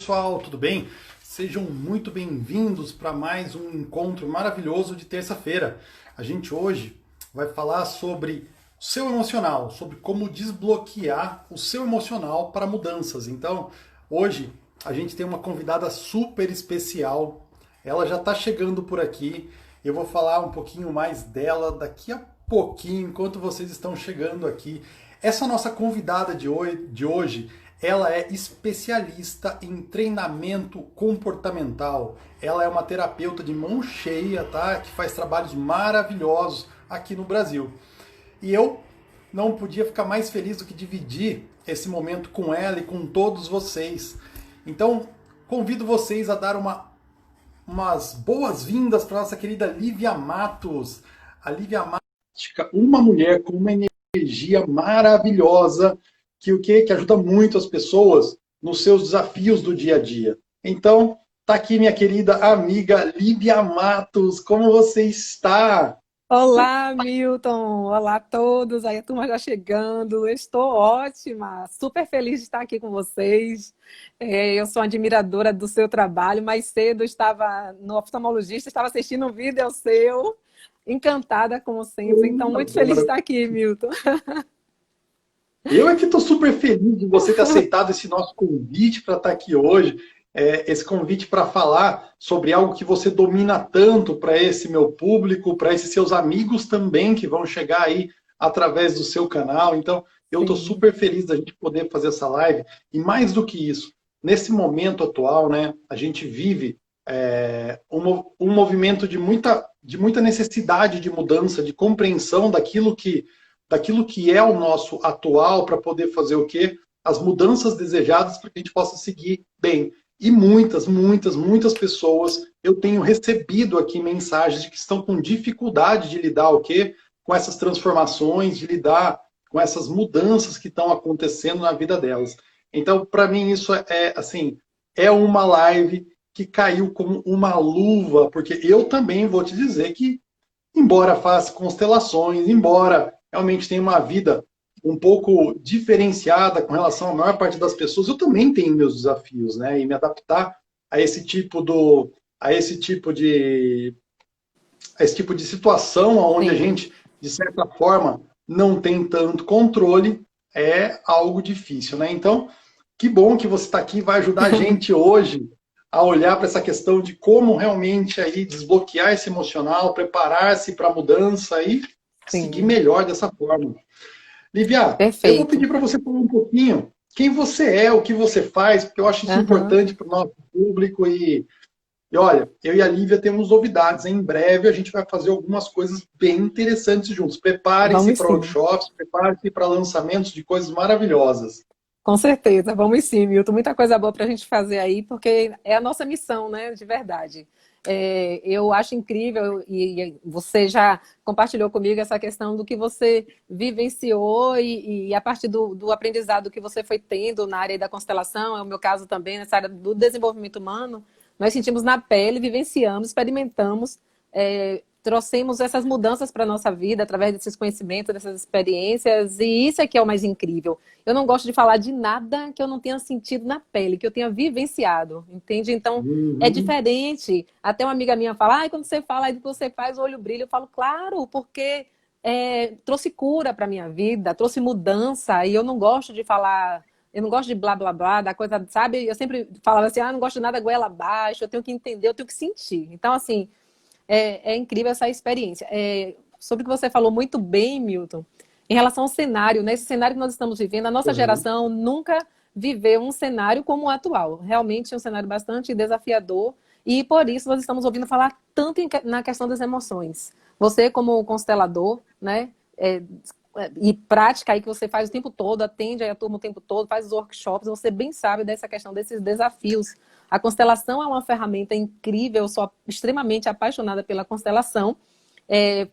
pessoal, tudo bem? Sejam muito bem-vindos para mais um encontro maravilhoso de terça-feira. A gente hoje vai falar sobre o seu emocional, sobre como desbloquear o seu emocional para mudanças. Então, hoje a gente tem uma convidada super especial. Ela já está chegando por aqui. Eu vou falar um pouquinho mais dela daqui a pouquinho, enquanto vocês estão chegando aqui. Essa nossa convidada de hoje, ela é especialista em treinamento comportamental. Ela é uma terapeuta de mão cheia, tá? Que faz trabalhos maravilhosos aqui no Brasil. E eu não podia ficar mais feliz do que dividir esse momento com ela e com todos vocês. Então, convido vocês a dar umas boas-vindas para nossa querida Lívia Matos. A Lívia Matos, uma mulher com uma energia maravilhosa, que ajuda muito as pessoas nos seus desafios do dia a dia. Então, tá aqui minha querida amiga Lívia Matos. Como você está? Olá, Milton! Olá a todos! Aí a turma já chegando. Eu estou ótima, super feliz de estar aqui com vocês. Eu sou admiradora do seu trabalho. Mais cedo eu estava no oftalmologista, estava assistindo um vídeo seu, encantada como sempre. Então, muito feliz de estar aqui, Milton. Eu é que estou super feliz de você ter aceitado esse nosso convite para estar aqui hoje. Esse convite para falar sobre algo que você domina tanto para esse meu público, para esses seus amigos também que vão chegar aí através do seu canal. Então, eu estou super feliz da gente poder fazer essa live. E mais do que isso, nesse momento atual, né, a gente vive um movimento de muita necessidade de mudança, de compreensão daquilo que é o nosso atual para poder fazer o quê? As mudanças desejadas para que a gente possa seguir bem. E muitas pessoas eu tenho recebido aqui mensagens de que estão com dificuldade de lidar o quê? Com essas transformações, de lidar com essas mudanças que estão acontecendo na vida delas. Então, para mim, isso é uma live que caiu como uma luva, porque eu também vou te dizer que, embora faça constelações, embora realmente tenha uma vida um pouco diferenciada com relação à maior parte das pessoas, eu também tenho meus desafios, né? E me adaptar a esse tipo de situação onde a gente, de certa forma, não tem tanto controle, é algo difícil, né? Então, que bom que você está aqui, vai ajudar a gente hoje a olhar para essa questão de como realmente aí desbloquear esse emocional, preparar-se para a mudança e seguir melhor dessa forma. Lívia, eu vou Perfeito. pedir para você falar um pouquinho quem você é, o que você faz, porque eu acho isso importante para o nosso público. E olha, eu e a Lívia temos novidades. Em breve a gente vai fazer algumas coisas bem interessantes juntos. Preparem-se Vamos para sim. workshops, preparem-se para lançamentos de coisas maravilhosas. Com certeza, vamos sim, Milton. Muita coisa boa para a gente fazer aí, porque é a nossa missão, né? De verdade. Eu acho incrível, e você já compartilhou comigo essa questão do que você vivenciou e a partir do aprendizado que você foi tendo na área da constelação, é o meu caso também, nessa área do desenvolvimento humano, nós sentimos na pele, vivenciamos, experimentamos, trouxemos essas mudanças para a nossa vida através desses conhecimentos, dessas experiências, e isso é que é o mais incrível. Eu não gosto de falar de nada que eu não tenha sentido na pele, que eu tenha vivenciado, entende? Então, é diferente. Até uma amiga minha fala, quando você fala aí do que você faz, o olho brilha. Eu falo, claro, porque trouxe cura para minha vida, trouxe mudança, e eu não gosto de falar... Eu não gosto de blá, blá, blá, da coisa, sabe? Eu sempre falava assim, não gosto de nada goela abaixo, eu tenho que entender, eu tenho que sentir. Então, assim, é incrível essa experiência. Sobre o que você falou muito bem, Milton, em relação ao cenário, nesse cenário que nós estamos vivendo, a nossa geração nunca viveu um cenário como o atual. Realmente é um cenário bastante desafiador e por isso nós estamos ouvindo falar tanto na questão das emoções. Você como constelador, né, e prática aí que você faz o tempo todo, atende aí a turma o tempo todo, faz os workshops, você bem sabe dessa questão desses desafios. A constelação é uma ferramenta incrível, eu sou extremamente apaixonada pela constelação.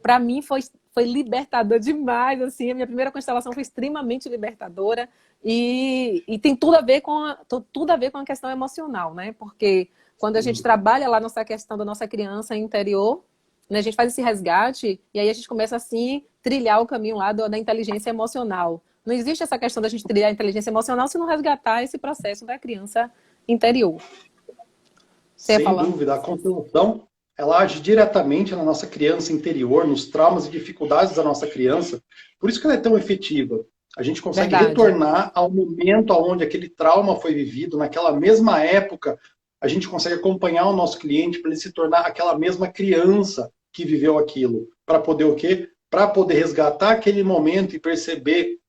Para mim foi libertador demais, assim, a minha primeira constelação foi extremamente libertadora e tem tudo a ver com a questão emocional, né? Porque quando a gente trabalha lá nessa questão da nossa criança interior, né, a gente faz esse resgate e aí a gente começa assim trilhar o caminho lá da inteligência emocional. Não existe essa questão da gente trilhar a inteligência emocional se não resgatar esse processo da criança interior. Você ia Sem falar? dúvida, a constelação, ela age diretamente na nossa criança interior, nos traumas e dificuldades da nossa criança. Por isso que ela é tão efetiva. A gente consegue Verdade. retornar ao momento onde aquele trauma foi vivido, naquela mesma época, a gente consegue acompanhar o nosso cliente para ele se tornar aquela mesma criança que viveu aquilo. Para poder o quê? Para poder resgatar aquele momento e perceber,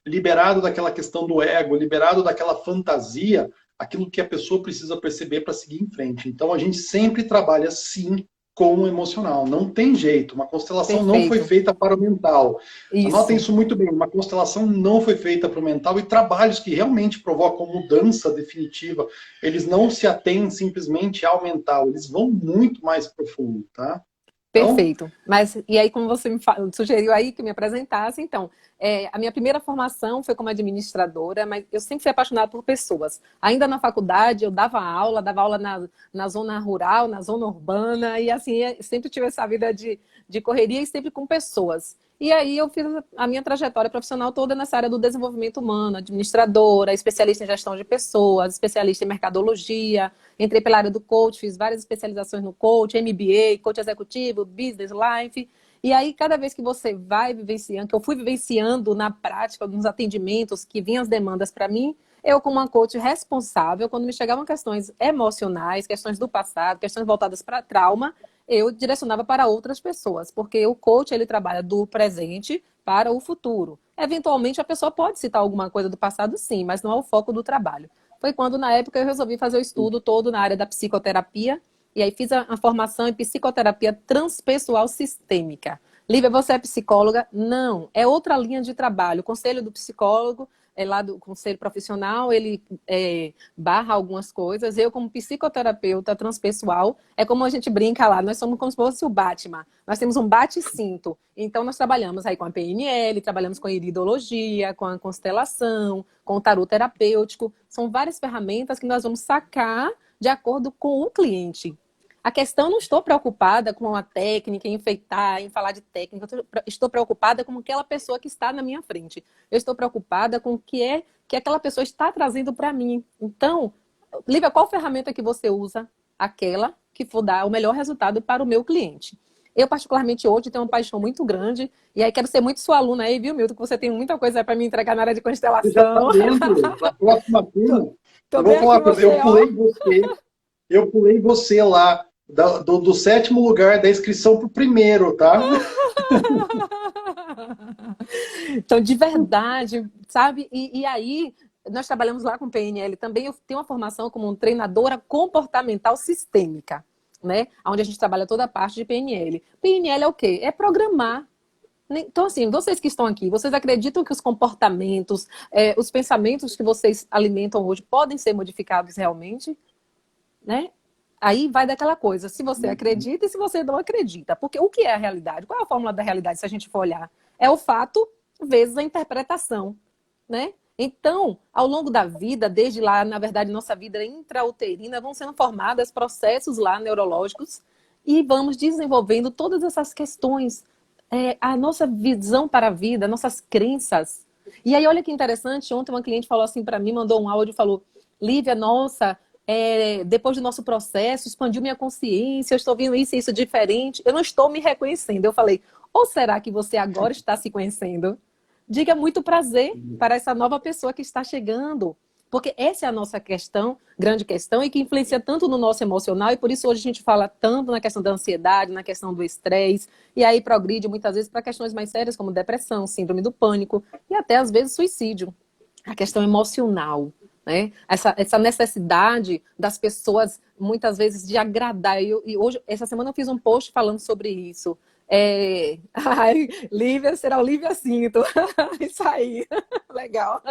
liberado daquela questão do ego, liberado daquela fantasia, aquilo que a pessoa precisa perceber para seguir em frente. Então, a gente sempre trabalha, sim, com o emocional. Não tem jeito. Uma constelação não foi Perfeito. feita para o mental. Anotem Isso. isso muito bem. Uma constelação não foi feita para o mental e trabalhos que realmente provocam mudança definitiva, eles não se atêm simplesmente ao mental. Eles vão muito mais profundo, tá? Então, Perfeito. Mas, e aí, como você sugeriu aí que me apresentasse, então, a minha primeira formação foi como administradora, mas eu sempre fui apaixonada por pessoas. Ainda na faculdade, eu dava aula na zona rural, na zona urbana, e assim, sempre tive essa vida de correria e sempre com pessoas. E aí eu fiz a minha trajetória profissional toda nessa área do desenvolvimento humano, administradora, especialista em gestão de pessoas, especialista em mercadologia, entrei pela área do coach, fiz várias especializações no coach, MBA, coach executivo, business, life. E aí, cada vez que você vai vivenciando, que eu fui vivenciando na prática, nos atendimentos, que vinham as demandas para mim, eu, como uma coach responsável, quando me chegavam questões emocionais, questões do passado, questões voltadas para trauma, eu direcionava para outras pessoas, porque o coach, ele trabalha do presente para o futuro. Eventualmente, a pessoa pode citar alguma coisa do passado, sim, mas não é o foco do trabalho. Foi quando, na época, eu resolvi fazer o estudo todo na área da psicoterapia, e aí fiz a formação em psicoterapia transpessoal sistêmica. Lívia, você é psicóloga? Não, é outra linha de trabalho. O conselho do psicólogo, lá do conselho profissional, ele barra algumas coisas. Eu, como psicoterapeuta transpessoal, é como a gente brinca lá, nós somos como se fosse o Batman. Nós temos um bate-cinto. Então, nós trabalhamos aí com a PNL, trabalhamos com a iridologia, com a constelação, com o tarô terapêutico. São várias ferramentas que nós vamos sacar de acordo com o cliente. A questão, não estou preocupada com a técnica, em enfeitar, em falar de técnica. Eu estou preocupada com aquela pessoa que está na minha frente. Eu estou preocupada com o que é que aquela pessoa está trazendo para mim. Então, Lívia, qual ferramenta que você usa? Aquela que for dar o melhor resultado para o meu cliente. Eu, particularmente, hoje tenho uma paixão muito grande. E aí, quero ser muito sua aluna aí, viu, Milton? Que você tem muita coisa para me entregar na área de você já está constelação. dentro da próxima turma. Tô Eu vou bem falar aqui para você, você, ó. eu pulei você lá do sétimo lugar da inscrição para o primeiro, tá? Então, de verdade, sabe? E aí, nós trabalhamos lá com PNL também. Eu tenho uma formação como treinadora comportamental sistêmica, né? Onde a gente trabalha toda a parte de PNL. PNL é o quê? É programar. Então, assim, vocês que estão aqui, vocês acreditam que os comportamentos, os pensamentos que vocês alimentam hoje podem ser modificados realmente, né? Aí vai daquela coisa, se você acredita e se você não acredita. Porque o que é a realidade? Qual é a fórmula da realidade, se a gente for olhar? É o fato vezes a interpretação, né? Então, ao longo da vida, desde lá, na verdade, nossa vida intrauterina, vão sendo formados processos lá neurológicos e vamos desenvolvendo todas essas questões, a nossa visão para a vida, nossas crenças. E aí, olha que interessante, ontem uma cliente falou assim para mim, mandou um áudio e falou, Lívia, nossa, depois do nosso processo, expandiu minha consciência, eu estou vendo isso e isso diferente, eu não estou me reconhecendo. Eu falei, ou será que você agora está se conhecendo? Diga muito prazer para essa nova pessoa que está chegando. Porque essa é a nossa questão, grande questão, e que influencia tanto no nosso emocional, e por isso hoje a gente fala tanto na questão da ansiedade, na questão do estresse, e aí progride muitas vezes para questões mais sérias como depressão, síndrome do pânico, e até às vezes suicídio. A questão emocional, né? Essa necessidade das pessoas, muitas vezes, de agradar. E hoje, essa semana eu fiz um post falando sobre isso. Ai, Lívia, será o Lívia Cinto. Isso aí, legal.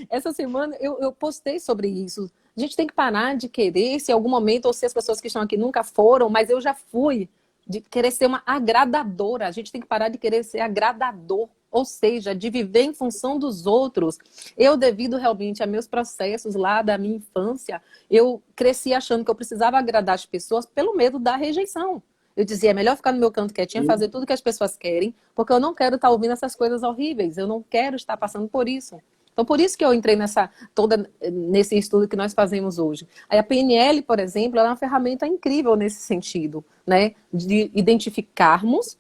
Essa semana eu postei sobre isso. A gente tem que parar de querer, se em algum momento, ou se as pessoas que estão aqui nunca foram, mas eu já fui, de querer ser uma agradadora. A gente tem que parar de querer ser agradador, ou seja, de viver em função dos outros. Eu, devido realmente a meus processos lá da minha infância, eu cresci achando que eu precisava agradar as pessoas pelo medo da rejeição. Eu dizia, é melhor ficar no meu canto quietinha, fazer tudo que as pessoas querem, porque eu não quero estar ouvindo essas coisas horríveis, eu não quero estar passando por isso. Então, por isso que eu entrei nesse estudo que nós fazemos hoje. Aí a PNL, por exemplo, ela é uma ferramenta incrível nesse sentido, né? De identificarmos.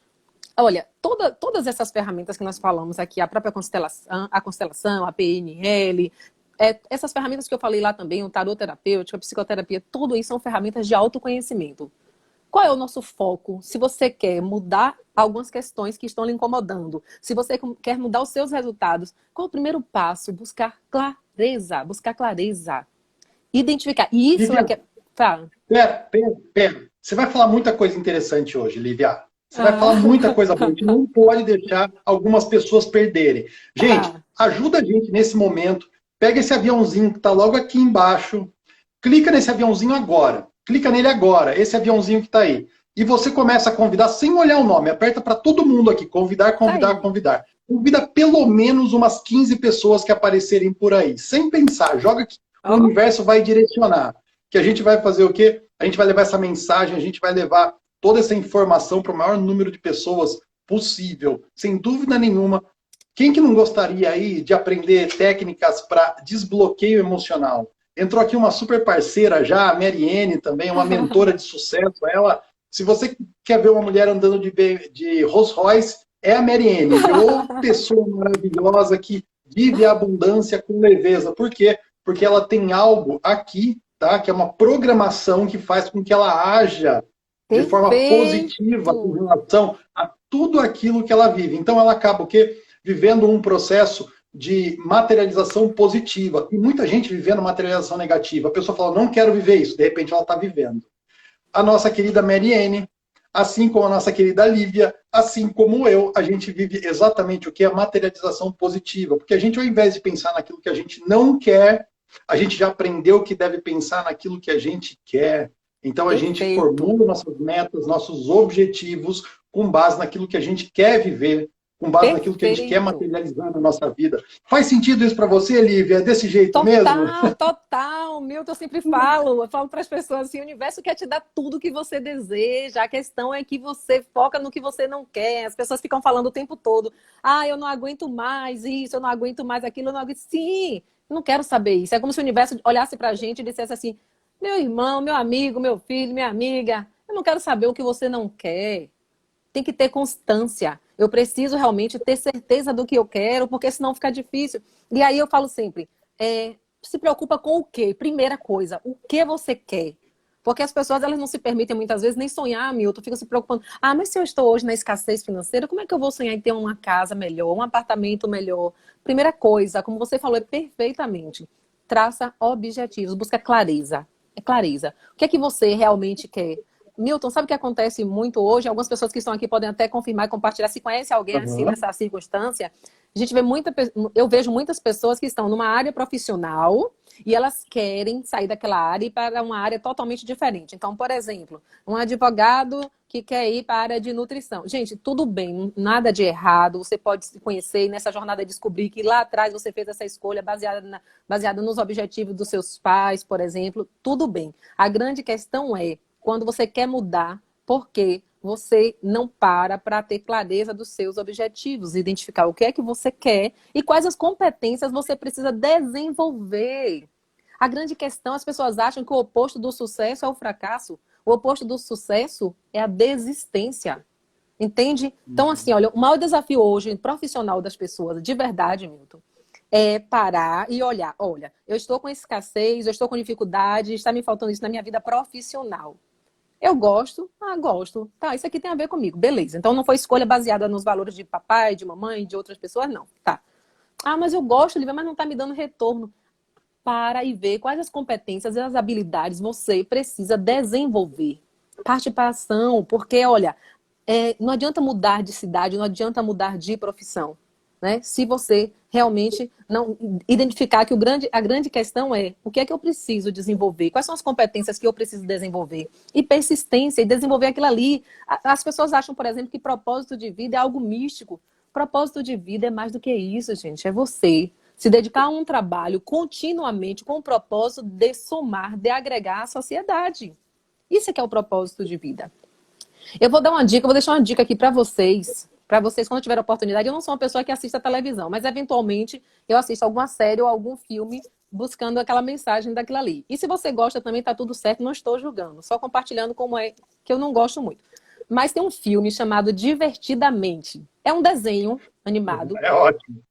Olha, todas essas ferramentas que nós falamos aqui, a própria constelação, a PNL, essas ferramentas que eu falei lá também, o tarot terapêutico, a psicoterapia, tudo isso são ferramentas de autoconhecimento. Qual é o nosso foco? Se você quer mudar algumas questões que estão lhe incomodando, se você quer mudar os seus resultados, qual é o primeiro passo? Buscar clareza. Identificar. E isso Lívia, é que é... Tá. pera. Você vai falar muita coisa interessante hoje, Lívia. Você vai falar muita coisa boa. A gente não pode deixar algumas pessoas perderem. Gente, ajuda a gente nesse momento. Pega esse aviãozinho que está logo aqui embaixo. Clica nesse aviãozinho agora. Clica nele agora, esse aviãozinho que está aí. E você começa a convidar, sem olhar o nome. Aperta para todo mundo aqui. Convidar. Convida pelo menos umas 15 pessoas que aparecerem por aí. Sem pensar. Joga que o universo vai direcionar. Que a gente vai fazer o quê? A gente vai levar essa mensagem, a gente vai levar toda essa informação para o maior número de pessoas possível. Sem dúvida nenhuma. Quem que não gostaria aí de aprender técnicas para desbloqueio emocional? Entrou aqui uma super parceira já, a Mariene também, uma mentora de sucesso. Ela, se você quer ver uma mulher andando de Rolls Royce, é a Mariene. Outra pessoa maravilhosa que vive a abundância com leveza. Por quê? Porque ela tem algo aqui, tá? Que é uma programação que faz com que ela haja de forma positiva com relação a tudo aquilo que ela vive. Então ela acaba o quê? Vivendo um processo de materialização positiva. E muita gente vivendo materialização negativa. A pessoa fala, não quero viver isso. De repente ela está vivendo. A nossa querida Mariene, assim como a nossa querida Lívia, assim como eu, a gente vive exatamente o que é a materialização positiva. Porque a gente, ao invés de pensar naquilo que a gente não quer, a gente já aprendeu que deve pensar naquilo que a gente quer. Então a gente formula nossas metas, nossos objetivos com base naquilo que a gente quer viver, com base naquilo que a gente quer materializar na nossa vida. Faz sentido isso para você, Lívia? É desse jeito mesmo? Total. Milton, eu sempre falo para as pessoas assim, o universo quer te dar tudo que você deseja, a questão é que você foca no que você não quer. As pessoas ficam falando o tempo todo, eu não aguento mais isso, eu não aguento mais aquilo, eu não aguento... Sim, eu não quero saber isso. É como se o universo olhasse para a gente e dissesse assim, meu irmão, meu amigo, meu filho, minha amiga, eu não quero saber o que você não quer. Tem que ter constância. Eu preciso realmente ter certeza do que eu quero, porque senão fica difícil. E aí eu falo sempre, se preocupa com o quê? Primeira coisa, o que você quer? Porque as pessoas elas não se permitem muitas vezes nem sonhar, Milton, ficam se preocupando. Mas se eu estou hoje na escassez financeira, como é que eu vou sonhar em ter uma casa melhor, um apartamento melhor? Primeira coisa, como você falou perfeitamente, traça objetivos, busca clareza. Clareza. O que é que você realmente quer? Milton, sabe o que acontece muito hoje? Algumas pessoas que estão aqui podem até confirmar e compartilhar. Se conhece alguém assim nessa circunstância, eu vejo muitas pessoas que estão numa área profissional e elas querem sair daquela área e ir para uma área totalmente diferente. Então, por exemplo, um advogado que quer ir para a área de nutrição. Gente, tudo bem, nada de errado. Você pode se conhecer e nessa jornada descobrir que lá atrás você fez essa escolha baseada nos objetivos dos seus pais, por exemplo. Tudo bem. A grande questão é quando você quer mudar, por quê? Você não para ter clareza dos seus objetivos, identificar o que é que você quer e quais as competências você precisa desenvolver. A grande questão, as pessoas acham que o oposto do sucesso é o fracasso. O oposto do sucesso é a desistência. Entende? Então, assim, olha, o maior desafio hoje profissional das pessoas, de verdade, Milton, é parar e olhar. Olha, eu estou com escassez, eu estou com dificuldade, está me faltando isso na minha vida profissional. Eu gosto? Gosto. Tá, isso aqui tem a ver comigo. Beleza. Então não foi escolha baseada nos valores de papai, de mamãe, de outras pessoas, não. Tá. Mas eu gosto, Lívia, mas não tá me dando retorno. Para e ver quais as competências e as habilidades você precisa desenvolver. Parte para ação, porque, olha, não adianta mudar de cidade, não adianta mudar de profissão. Né? Se você realmente não identificar que a grande questão é o que é que eu preciso desenvolver, quais são as competências que eu preciso desenvolver, e persistência, e desenvolver aquilo ali. As pessoas acham, por exemplo, que propósito de vida é algo místico. Propósito de vida é mais do que isso, gente. É você se dedicar a um trabalho continuamente com o propósito de somar, de agregar à sociedade. Isso é que é o propósito de vida. Eu vou dar uma dica, vou deixar uma dica aqui para vocês, para vocês, quando tiver oportunidade, eu não sou uma pessoa que assiste a televisão, mas eventualmente eu assisto alguma série ou algum filme buscando aquela mensagem daquilo ali. E se você gosta também, tá tudo certo, não estou julgando, só compartilhando como é que eu não gosto muito. Mas tem um filme chamado Divertidamente. É um desenho animado. É ótimo.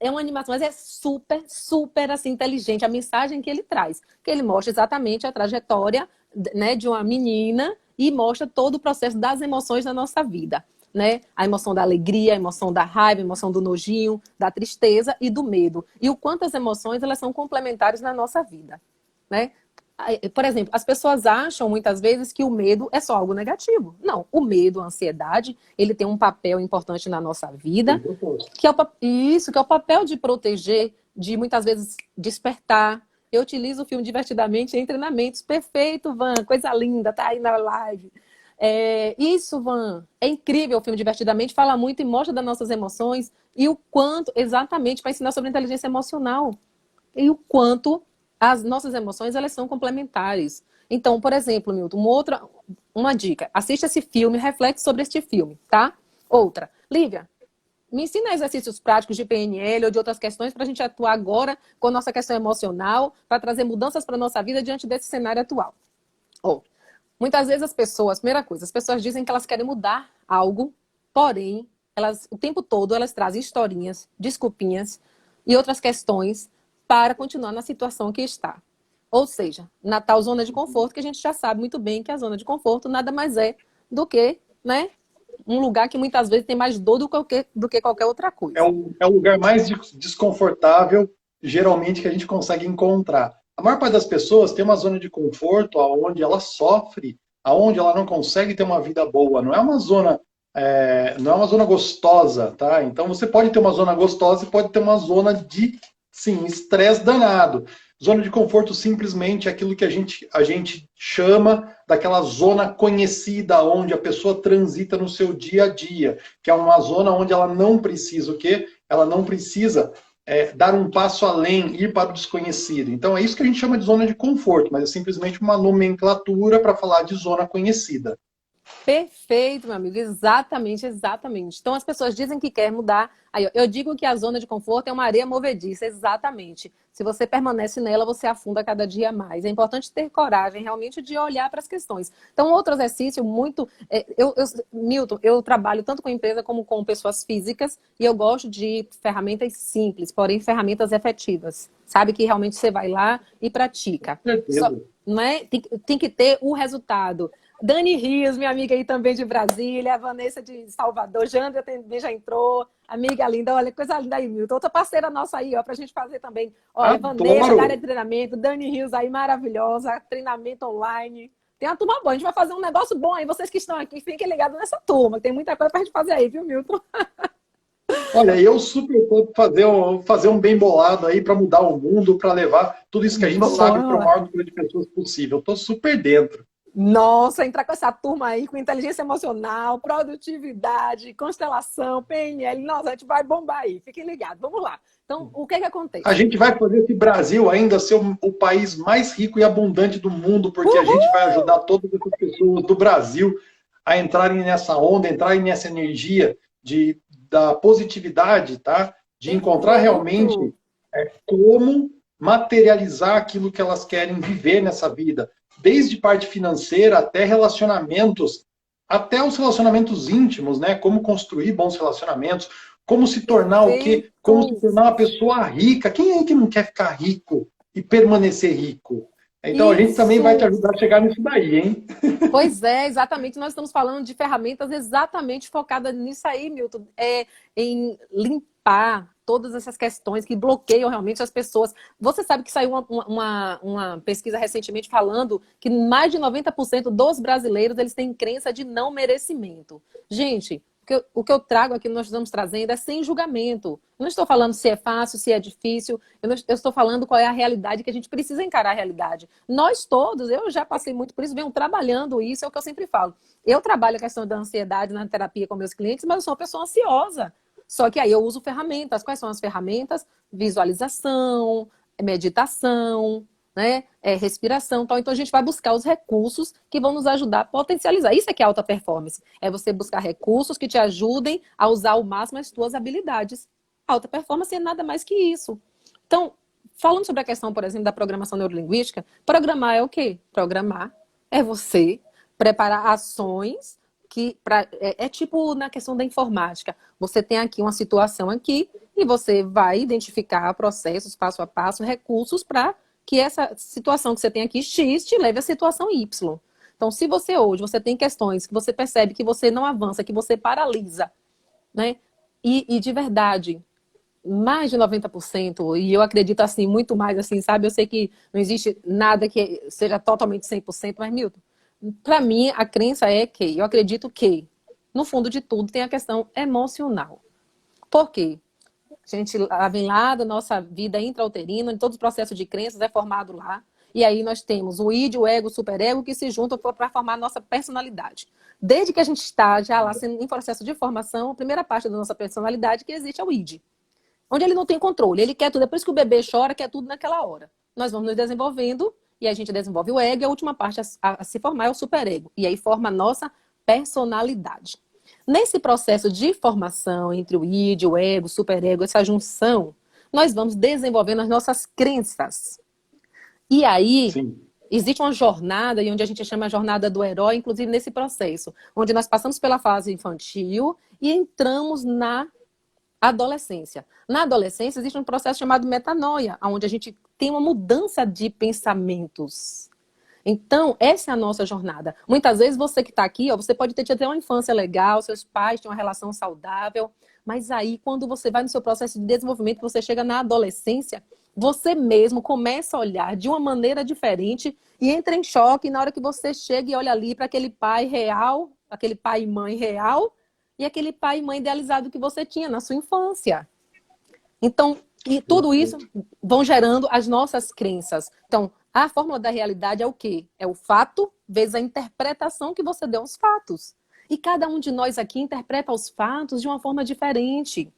É uma animação, mas é super, super assim, inteligente a mensagem que ele traz. Que ele mostra exatamente a trajetória, né, de uma menina e mostra todo o processo das emoções na nossa vida. Né? A emoção da alegria, a emoção da raiva, a emoção do nojinho, da tristeza e do medo. E o quanto as emoções elas são complementares na nossa vida. Né? Por exemplo, as pessoas acham muitas vezes que o medo é só algo negativo. Não, o medo, a ansiedade, ele tem um papel importante na nossa vida, que é o papel de proteger, de muitas vezes despertar. Eu utilizo o filme Divertidamente em treinamentos. Perfeito, Van, coisa linda, tá aí na live. Isso, Van, é incrível o filme Divertidamente, fala muito e mostra das nossas emoções e o quanto, exatamente, para ensinar sobre inteligência emocional. E o quanto as nossas emoções, elas são complementares. Então, por exemplo, Milton, uma dica. Assista esse filme, reflete sobre este filme, tá? Outra. Lívia, me ensina exercícios práticos de PNL ou de outras questões para a gente atuar agora com a nossa questão emocional, para trazer mudanças para a nossa vida diante desse cenário atual. Muitas vezes primeira coisa, as pessoas dizem que elas querem mudar algo, porém, o tempo todo elas trazem historinhas, desculpinhas e outras questões para continuar na situação que está. Ou seja, na tal zona de conforto, que a gente já sabe muito bem que a zona de conforto nada mais é do que, né, um lugar que muitas vezes tem mais dor do que qualquer outra coisa. É o lugar mais desconfortável, geralmente, que a gente consegue encontrar. A maior parte das pessoas tem uma zona de conforto onde ela sofre, onde ela não consegue ter uma vida boa. Não é uma zona gostosa, tá? Então você pode ter uma zona gostosa e pode ter uma zona de, sim, estresse danado. Zona de conforto simplesmente é aquilo que a gente chama daquela zona conhecida, onde a pessoa transita no seu dia a dia, que é uma zona onde ela não precisa o quê? Ela não precisa dar um passo além, ir para o desconhecido. Então é isso que a gente chama de zona de conforto, mas é simplesmente uma nomenclatura para falar de zona conhecida. Perfeito, meu amigo. Exatamente, exatamente. Então, as pessoas dizem que quer mudar. Aí, eu digo que a zona de conforto é uma areia movediça. Exatamente. Se você permanece nela, você afunda cada dia mais. É importante ter coragem, realmente, de olhar para as questões. Então, outro exercício muito... Milton, eu trabalho tanto com empresa como com pessoas físicas e eu gosto de ferramentas simples, porém, ferramentas efetivas. Sabe? Que realmente você vai lá e pratica. Não é? Tem que ter o resultado. Dani Rios, minha amiga aí também de Brasília, a Vanessa de Salvador, Jandra também já entrou, amiga linda, olha, coisa linda aí, Milton. Outra parceira nossa aí, ó, pra gente fazer também. Olha, Vanessa, da área de treinamento, Dani Rios aí, maravilhosa, treinamento online. Tem uma turma boa, a gente vai fazer um negócio bom aí, vocês que estão aqui, fiquem ligados nessa turma, tem muita coisa pra gente fazer aí, viu, Milton? Olha, eu super topo fazer um bem bolado aí para mudar o mundo, para levar tudo isso que a gente sabe para o maior número de pessoas possível. Eu tô super dentro. Nossa, entrar com essa turma aí, com inteligência emocional, produtividade, constelação, PNL, nossa, a gente vai bombar aí, fiquem ligados, vamos lá. Então, o que acontece? A gente vai fazer esse Brasil ainda ser o país mais rico e abundante do mundo, porque a gente vai ajudar todas as pessoas do Brasil a entrarem nessa onda, entrarem nessa energia da positividade, tá? De encontrar realmente como materializar aquilo que elas querem viver nessa vida. Desde parte financeira até relacionamentos, até os relacionamentos íntimos, né? Como construir bons relacionamentos, como se tornar o quê? Como se tornar uma pessoa rica. Quem é que não quer ficar rico e permanecer rico? Então a gente também vai te ajudar a chegar nisso daí, hein? Pois é, exatamente. Nós estamos falando de ferramentas exatamente focadas nisso aí, Milton. Em limpar todas essas questões que bloqueiam realmente as pessoas. Você sabe que saiu uma pesquisa recentemente falando que mais de 90% dos brasileiros eles têm crença de não merecimento. Gente, o que eu trago aqui, nós estamos trazendo é sem julgamento. Eu não estou falando se é fácil, se é difícil. Eu estou falando qual é a realidade, que a gente precisa encarar a realidade. Nós todos, eu já passei muito por isso, venho trabalhando isso, é o que eu sempre falo. Eu trabalho a questão da ansiedade na terapia com meus clientes, mas eu sou uma pessoa ansiosa. Só que aí eu uso ferramentas. Quais são as ferramentas? Visualização, meditação, né? Respiração, tal. Então a gente vai buscar os recursos que vão nos ajudar a potencializar. Isso é que é alta performance. É você buscar recursos que te ajudem a usar ao máximo as tuas habilidades. Alta performance é nada mais que isso. Então, falando sobre a questão, por exemplo, da programação neurolinguística, programar é o quê? Programar é você preparar ações é tipo na questão da informática. Você tem aqui uma situação aqui e você vai identificar processos, passo a passo, recursos para que essa situação que você tem aqui, X, te leve à situação Y. Então, se você tem questões que você percebe que você não avança, que você paralisa, né? E de verdade, mais de 90%, e eu acredito assim, muito mais assim, sabe? Eu sei que não existe nada que seja totalmente 100%, mas Milton, para mim a crença é que, eu acredito que, no fundo de tudo, tem a questão emocional. Por quê? A gente vem lá da nossa vida intrauterina, em todos os processos de crenças é formado lá. E aí nós temos o id, o ego, o superego, que se juntam para formar a nossa personalidade. Desde que a gente está já lá sendo em processo de formação, a primeira parte da nossa personalidade que existe é o id. Onde ele não tem controle, ele quer tudo. É por isso que o bebê chora, quer tudo naquela hora. Nós vamos nos desenvolvendo e a gente desenvolve o ego e a última parte a se formar é o superego. E aí forma a nossa personalidade. Nesse processo de formação entre o id, o ego, o superego, essa junção, nós vamos desenvolvendo as nossas crenças. E aí, sim, existe uma jornada, e onde a gente chama a jornada do herói, inclusive nesse processo, onde nós passamos pela fase infantil e entramos na adolescência. Na adolescência existe um processo chamado metanoia, onde a gente tem uma mudança de pensamentos. Então, essa é a nossa jornada. Muitas vezes você que está aqui, você pode ter tido uma infância legal, seus pais tinham uma relação saudável, mas aí quando você vai no seu processo de desenvolvimento, você chega na adolescência, você mesmo começa a olhar de uma maneira diferente e entra em choque na hora que você chega e olha ali para aquele pai real, aquele pai e mãe real, e aquele pai e mãe idealizado que você tinha na sua infância. Então, e tudo isso vão gerando as nossas crenças. Então, a fórmula da realidade é o quê? É o fato vezes a interpretação que você deu aos fatos. E cada um de nós aqui interpreta os fatos de uma forma diferente.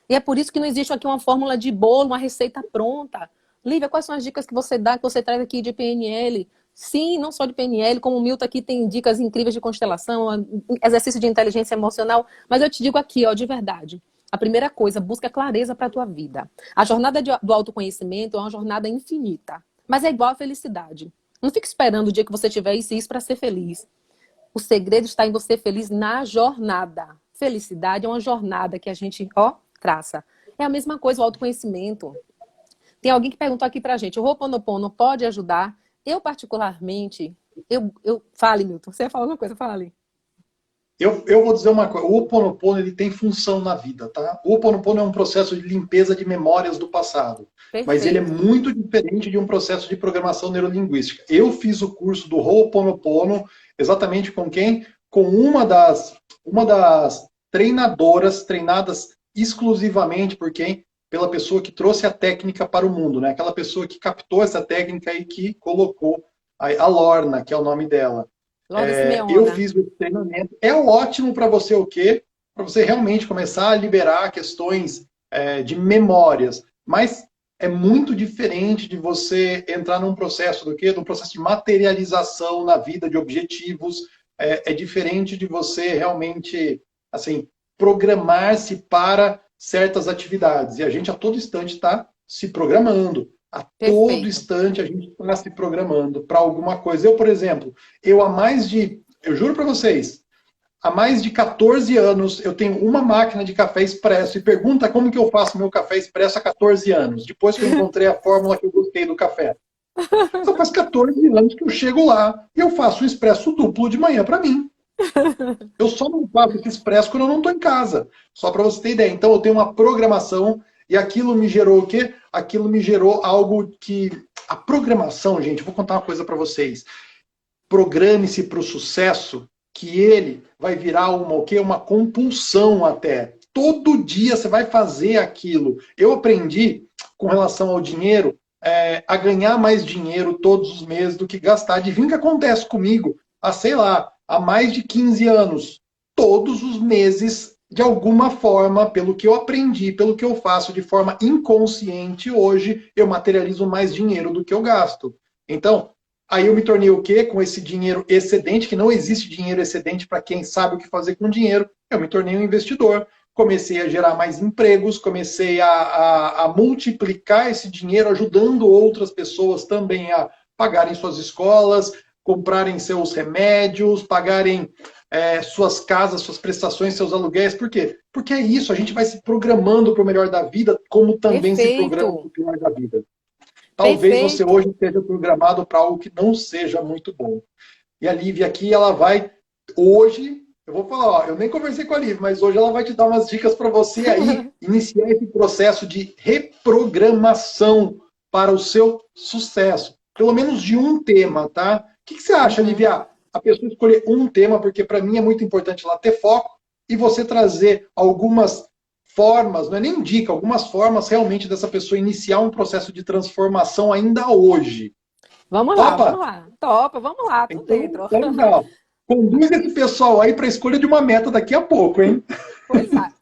E é por isso que não existe aqui uma fórmula de bolo, uma receita pronta. Lívia, quais são as dicas que você dá, que você traz aqui de PNL? Sim, não só de PNL, como o Milton aqui tem dicas incríveis de constelação, exercício de inteligência emocional. Mas eu te digo aqui, ó, de verdade. A primeira coisa, busca clareza para a tua vida. A jornada do autoconhecimento é uma jornada infinita. Mas é igual a felicidade. Não fique esperando o dia que você tiver isso para ser feliz. O segredo está em você feliz na jornada. Felicidade é uma jornada que a gente, ó, traça. É a mesma coisa o autoconhecimento. Tem alguém que perguntou aqui pra gente, o Ho'oponopono pode ajudar? Eu, particularmente, fale, Milton, você ia falar alguma coisa, fale. Eu vou dizer uma coisa, o Ho'oponopono ele tem função na vida, tá? O Ho'oponopono é um processo de limpeza de memórias do passado. Perfeito. Mas ele é muito diferente de um processo de programação neurolinguística. Eu fiz o curso do Ho'oponopono exatamente com quem? Com uma das treinadoras, treinadas exclusivamente por quem? Pela pessoa que trouxe a técnica para o mundo, né? Aquela pessoa que captou essa técnica e que colocou a Lorna, que é o nome dela. Eu fiz o treinamento. É ótimo para você o quê? Para você realmente começar a liberar questões de memórias. Mas é muito diferente de você entrar num processo do quê? Num processo de materialização na vida, de objetivos. É diferente de você realmente, assim, programar-se para certas atividades. E a gente a todo instante está se programando. A todo instante a gente está se programando para alguma coisa. Eu, por exemplo, eu juro para vocês, há mais de 14 anos eu tenho uma máquina de café expresso e pergunta como que eu faço meu café expresso há 14 anos, depois que eu encontrei a fórmula que eu gostei do café. Só faz 14 anos que eu chego lá e eu faço um expresso duplo de manhã para mim. Eu só não faço esse expresso quando eu não estou em casa. Só para você ter ideia. Então eu tenho uma programação e aquilo me gerou o quê? Aquilo me gerou algo que... A programação, gente, eu vou contar uma coisa para vocês. Programe-se para o sucesso, que ele vai virar uma compulsão até. Todo dia você vai fazer aquilo. Eu aprendi, com relação ao dinheiro, a ganhar mais dinheiro todos os meses do que gastar. Adivinha o que acontece comigo? Sei lá, há mais de 15 anos. Todos os meses, de alguma forma, pelo que eu aprendi, pelo que eu faço de forma inconsciente, hoje eu materializo mais dinheiro do que eu gasto. Então, aí eu me tornei o quê? Com esse dinheiro excedente, que não existe dinheiro excedente para quem sabe o que fazer com dinheiro, eu me tornei um investidor. Comecei a gerar mais empregos, comecei a multiplicar esse dinheiro, ajudando outras pessoas também a pagarem suas escolas, comprarem seus remédios, pagarem suas casas, suas prestações, seus aluguéis. Por quê? Porque é isso, a gente vai se programando para o melhor da vida, como também se programa para Perfeito, o pior da vida. Talvez você perfeito. hoje esteja programado para algo que não seja muito bom. E a Lívia aqui, ela vai, hoje, eu vou falar, ó, eu nem conversei com a Lívia, mas hoje ela vai te dar umas dicas para você aí iniciar esse processo de reprogramação para o seu sucesso. Pelo menos de um tema, tá? O que você acha, Uhum. Lívia? A pessoa escolher um tema, porque para mim é muito importante ela ter foco e você trazer algumas formas, não é nem dica, algumas formas realmente dessa pessoa iniciar um processo de transformação ainda hoje. Vamos lá, vamos Topa? lá. Topa, vamos lá, tô Então, dentro. tá legal. Conduz esse pessoal aí para a escolha de uma meta daqui a pouco, hein?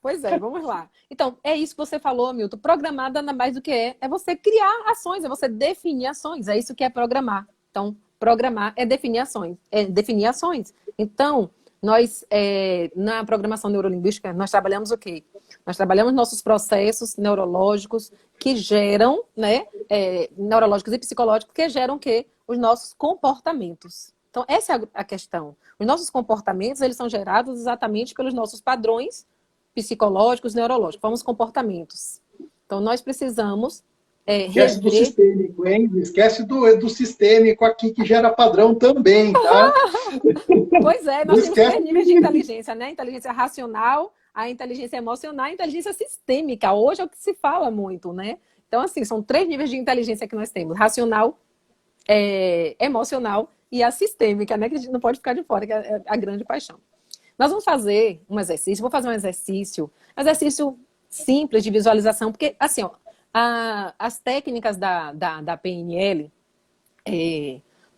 Pois é, vamos lá. Então, é isso que você falou, Milton. Programar nada mais do que é você criar ações, é você definir ações. É isso que é programar. Então, programar é definir ações. É definir ações. Então, nós, na programação neurolinguística, nós trabalhamos o quê? Nós trabalhamos nossos processos neurológicos que geram, né, neurológicos e psicológicos que geram o quê? Os nossos comportamentos. Então, essa é a questão. Os nossos comportamentos, eles são gerados exatamente pelos nossos padrões psicológicos, neurológicos, como os comportamentos. Então, nós precisamos Esquece do rever. sistêmico, hein? Esquece do sistêmico aqui que gera padrão também, tá? Pois é, Não nós temos esquece três níveis de disso. inteligência, né? Inteligência racional, a inteligência emocional e a inteligência sistêmica. Hoje é o que se fala muito, né? Então, assim, são três níveis de inteligência que nós temos: racional, emocional e a sistêmica, né? Que a gente não pode ficar de fora, que é a grande paixão. Nós vamos fazer um exercício, vou fazer um exercício simples de visualização, porque, assim, ó, as técnicas da PNL,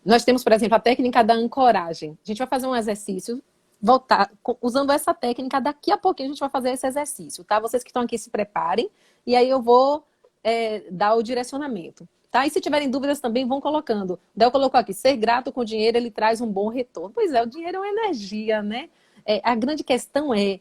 nós temos, por exemplo, a técnica da ancoragem. A gente vai fazer um exercício, voltar, usando essa técnica, daqui a pouquinho a gente vai fazer esse exercício, tá? Vocês que estão aqui se preparem, e aí eu vou dar o direcionamento. Tá? E se tiverem dúvidas também, vão colocando. Daí eu coloco aqui: ser grato com o dinheiro, ele traz um bom retorno. Pois é, o dinheiro é uma energia, né? A grande questão é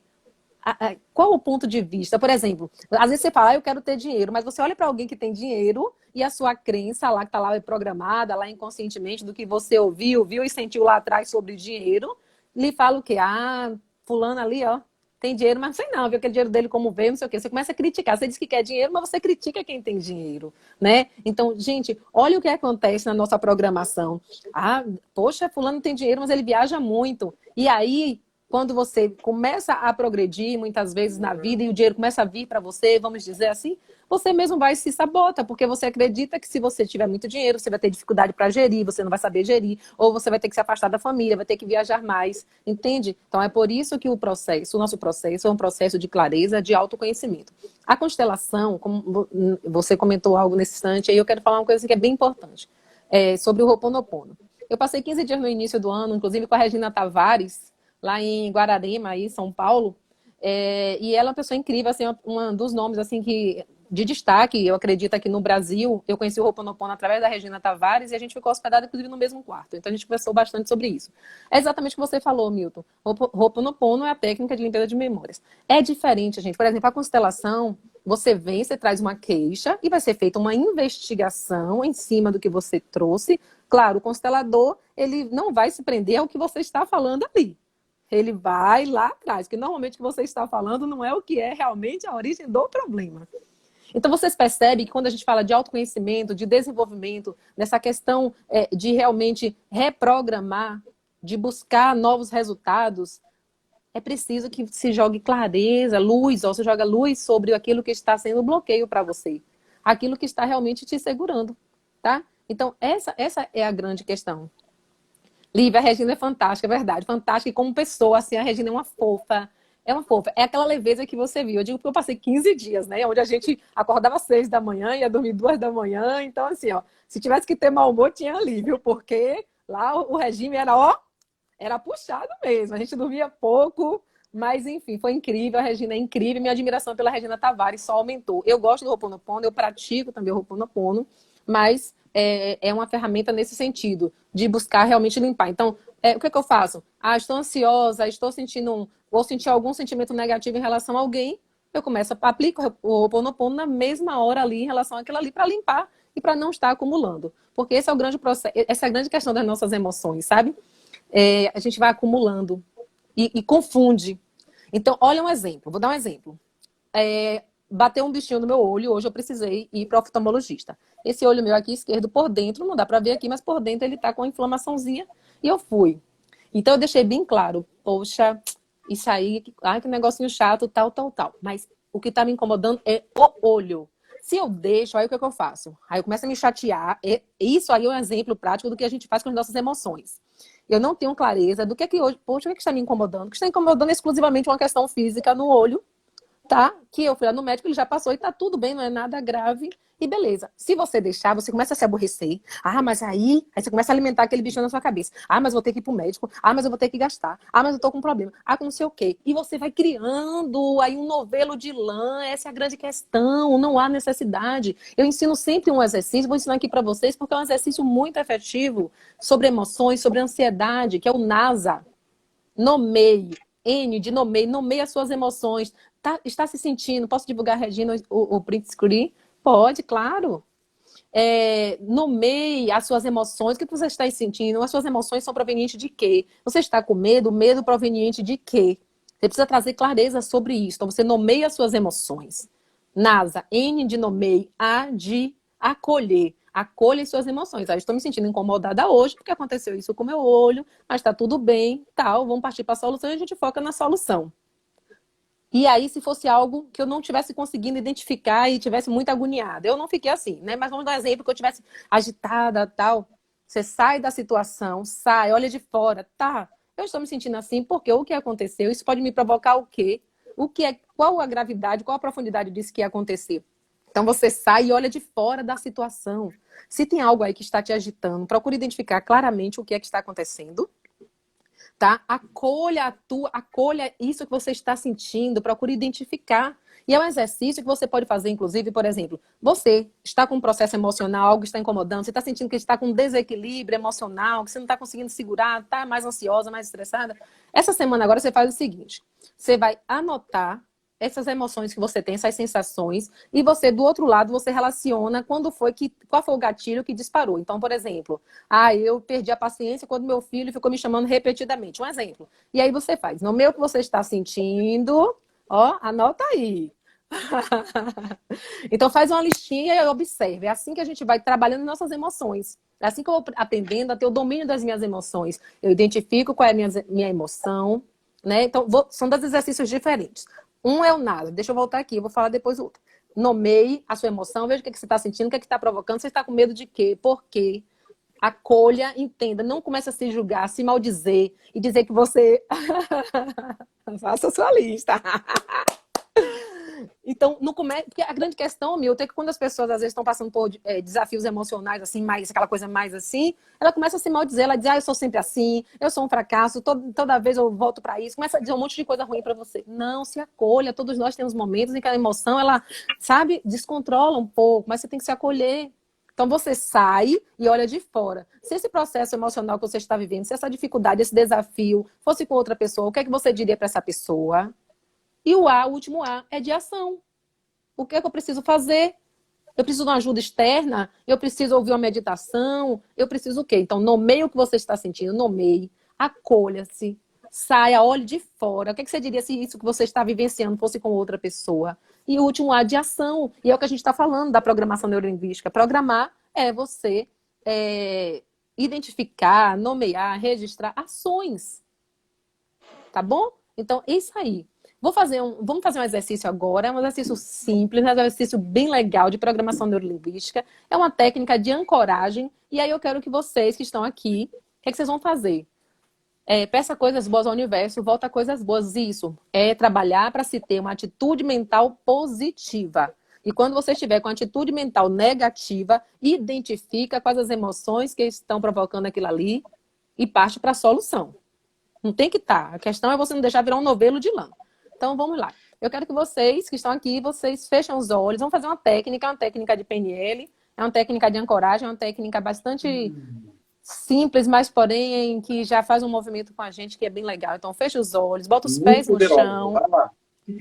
qual o ponto de vista? Por exemplo, às vezes você fala, eu quero ter dinheiro, mas você olha para alguém que tem dinheiro e a sua crença lá, que está lá programada, lá inconscientemente, do que você ouviu, viu e sentiu lá atrás sobre dinheiro, lhe fala o quê? Ah, fulano ali, ó, tem dinheiro, mas não sei não, viu aquele dinheiro dele como veio, não sei o quê. Você começa a criticar, você diz que quer dinheiro, mas você critica quem tem dinheiro, né? Então, gente, olha o que acontece na nossa programação. Ah, poxa, fulano tem dinheiro, mas ele viaja muito. E aí, quando você começa a progredir, muitas vezes na vida, e o dinheiro começa a vir para você, vamos dizer assim, você mesmo vai se sabota, porque você acredita que se você tiver muito dinheiro, você vai ter dificuldade para gerir, você não vai saber gerir, ou você vai ter que se afastar da família, vai ter que viajar mais, entende? Então é por isso que o nosso processo é um processo de clareza, de autoconhecimento. A constelação, como você comentou algo nesse instante, aí eu quero falar uma coisa que é bem importante, sobre o Ho'oponopono. Eu passei 15 dias no início do ano, inclusive com a Regina Tavares, lá em Guararema, aí, São Paulo. E ela é uma pessoa incrível, assim, um dos nomes assim que de destaque, eu acredito, aqui no Brasil. Eu conheci o Ho'oponopono através da Regina Tavares e a gente ficou hospedado, inclusive, no mesmo quarto. Então a gente conversou bastante sobre isso. É exatamente o que você falou, Milton. Ho'oponopono é a técnica de limpeza de memórias. É diferente, gente. Por exemplo, a constelação, você vem, você traz uma queixa e vai ser feita uma investigação em cima do que você trouxe. Claro, o constelador, ele não vai se prender ao que você está falando ali. Ele vai lá atrás, porque normalmente o que você está falando não é o que é realmente a origem do problema. Então, vocês percebem que quando a gente fala de autoconhecimento, de desenvolvimento, nessa questão de realmente reprogramar, de buscar novos resultados, é preciso que se jogue clareza, luz, ou se joga luz sobre aquilo que está sendo bloqueio para você. Aquilo que está realmente te segurando, tá? Então, essa é a grande questão. Lívia, a Regina é fantástica, é verdade. Fantástica e como pessoa, assim, a Regina é uma fofa. É uma fofa. É aquela leveza que você viu. Eu digo porque eu passei 15 dias, né? Onde a gente acordava às 6 da manhã, ia dormir 2 da manhã. Então, assim, ó, se tivesse que ter mau humor, tinha ali, viu? Porque lá o regime era, ó, era puxado mesmo. A gente dormia pouco, mas enfim, foi incrível. A Regina é incrível. Minha admiração pela Regina Tavares só aumentou. Eu gosto do Ho'oponopono, eu pratico também o Ho'oponopono, mas é uma ferramenta nesse sentido, de buscar realmente limpar. Então, o que é que eu faço? Estou ansiosa, estou sentindo vou sentir algum sentimento negativo em relação a alguém, eu começo a aplicar o Ho'oponopono na mesma hora ali, em relação àquilo ali, para limpar e para não estar acumulando. Porque esse é o grande processo, essa é a grande questão das nossas emoções, sabe? A gente vai acumulando e confunde. Então, olha um exemplo, vou dar um exemplo. Bateu um bichinho no meu olho, hoje eu precisei ir para o oftalmologista. Esse olho meu aqui esquerdo por dentro, não dá para ver aqui, mas por dentro ele tá com uma inflamaçãozinha e eu fui. Então eu deixei bem claro, poxa, isso aí, ai que negocinho chato, tal, tal, tal. Mas o que tá me incomodando é o olho. Se eu deixo, aí o que é que eu faço? Aí eu começo a me chatear. Isso aí é um exemplo prático do que a gente faz com as nossas emoções. Eu não tenho clareza do que é que hoje, poxa, o que é que está me incomodando? O que está incomodando é exclusivamente uma questão física no olho, tá? Que eu fui lá no médico, ele já passou e tá tudo bem, não é nada grave. E beleza. Se você deixar, você começa a se aborrecer. Mas aí você começa a alimentar aquele bichinho na sua cabeça. Mas vou ter que ir pro médico. Mas eu vou ter que gastar. Mas eu tô com um problema. Com não sei o quê. E você vai criando aí um novelo de lã. Essa é a grande questão. Não há necessidade. Eu ensino sempre um exercício, vou ensinar aqui para vocês, porque é um exercício muito efetivo sobre emoções, sobre ansiedade, que é o NASA. Nomeie. N de nomeie. Nomeie as suas emoções. Está se sentindo? Posso divulgar, Regina, o print screen? Pode, claro. Nomeie as suas emoções. O que você está sentindo? As suas emoções são provenientes de quê? Você está com medo? Medo proveniente de quê? Você precisa trazer clareza sobre isso. Então, você nomeia as suas emoções. NASA, N de nomeie, A de acolher. Acolha as suas emoções. Estou me sentindo incomodada hoje porque aconteceu isso com o meu olho, mas está tudo bem, tal. Vamos partir para a solução e a gente foca na solução. E aí, se fosse algo que eu não tivesse conseguindo identificar e tivesse muito agoniada, eu não fiquei assim, né? Mas vamos dar um exemplo que eu tivesse agitada, tal. Você sai da situação, sai, olha de fora, tá? Eu estou me sentindo assim porque o que aconteceu? Isso pode me provocar o quê? Qual a gravidade, qual a profundidade disso que ia acontecer? Então você sai e olha de fora da situação. Se tem algo aí que está te agitando, procure identificar claramente o que é que está acontecendo. Tá? Acolha isso que você está sentindo, procure identificar. E é um exercício que você pode fazer, inclusive, por exemplo, você está com um processo emocional, algo está incomodando, você está sentindo que está com um desequilíbrio emocional, que você não está conseguindo segurar, está mais ansiosa, mais estressada. Essa semana agora você faz o seguinte, você vai anotar essas emoções que você tem, essas sensações, e você, do outro lado, você relaciona qual foi o gatilho que disparou. Então, por exemplo, eu perdi a paciência quando meu filho ficou me chamando repetidamente. Um exemplo. E aí você faz, no meio que você está sentindo, anota aí. Então faz uma listinha e observe. É assim que a gente vai trabalhando nossas emoções. É assim que eu vou aprendendo a ter o domínio das minhas emoções. Eu identifico qual é a minha emoção, né? Então, são dois exercícios diferentes. Um é o nada. Deixa eu voltar aqui, eu vou falar depois o outro. Nomeie a sua emoção, veja o que você está sentindo, o que está provocando, você está com medo de quê, por quê. Acolha, entenda, não comece a se julgar, se maldizer e dizer que você... Faça a sua lista. Então, não começa, porque a grande questão, Milton, é que quando as pessoas às vezes estão passando por desafios emocionais, assim, mais, aquela coisa mais assim, ela começa a se maldizer, ela diz, eu sou sempre assim, eu sou um fracasso, toda vez eu volto para isso, começa a dizer um monte de coisa ruim para você. Não, se acolha, todos nós temos momentos em que a emoção, ela, sabe, descontrola um pouco, mas você tem que se acolher. Então você sai e olha de fora. Se esse processo emocional que você está vivendo, se essa dificuldade, esse desafio fosse com outra pessoa, o que é que você diria para essa pessoa? E o último A, é de ação. O que é que eu preciso fazer? Eu preciso de uma ajuda externa? Eu preciso ouvir uma meditação? Eu preciso o quê? Então, nomeie o que você está sentindo, nomeie, acolha-se, saia, olhe de fora. O que é que você diria se isso que você está vivenciando fosse com outra pessoa? E o último A, de ação. E é o que a gente está falando da programação neurolinguística. Programar é você identificar, nomear, registrar ações. Tá bom? Então, isso aí. Vamos fazer um exercício agora, um exercício simples, um exercício bem legal de programação neurolinguística. É uma técnica de ancoragem. E aí eu quero que vocês que estão aqui, o que é que vocês vão fazer? Peça coisas boas ao universo, volta coisas boas. Isso é trabalhar para se ter uma atitude mental positiva. E quando você estiver com atitude mental negativa, identifica quais as emoções que estão provocando aquilo ali e parte para a solução. Não tem que estar. A questão é você não deixar virar um novelo de lã. Então, vamos lá. Eu quero que vocês que estão aqui, vocês fechem os olhos. Vamos fazer uma técnica de PNL. É uma técnica de ancoragem, é uma técnica bastante simples, mas porém que já faz um movimento com a gente que é bem legal. Então, fecha os olhos, bota os Muito pés no poderosa. chão. Vai lá.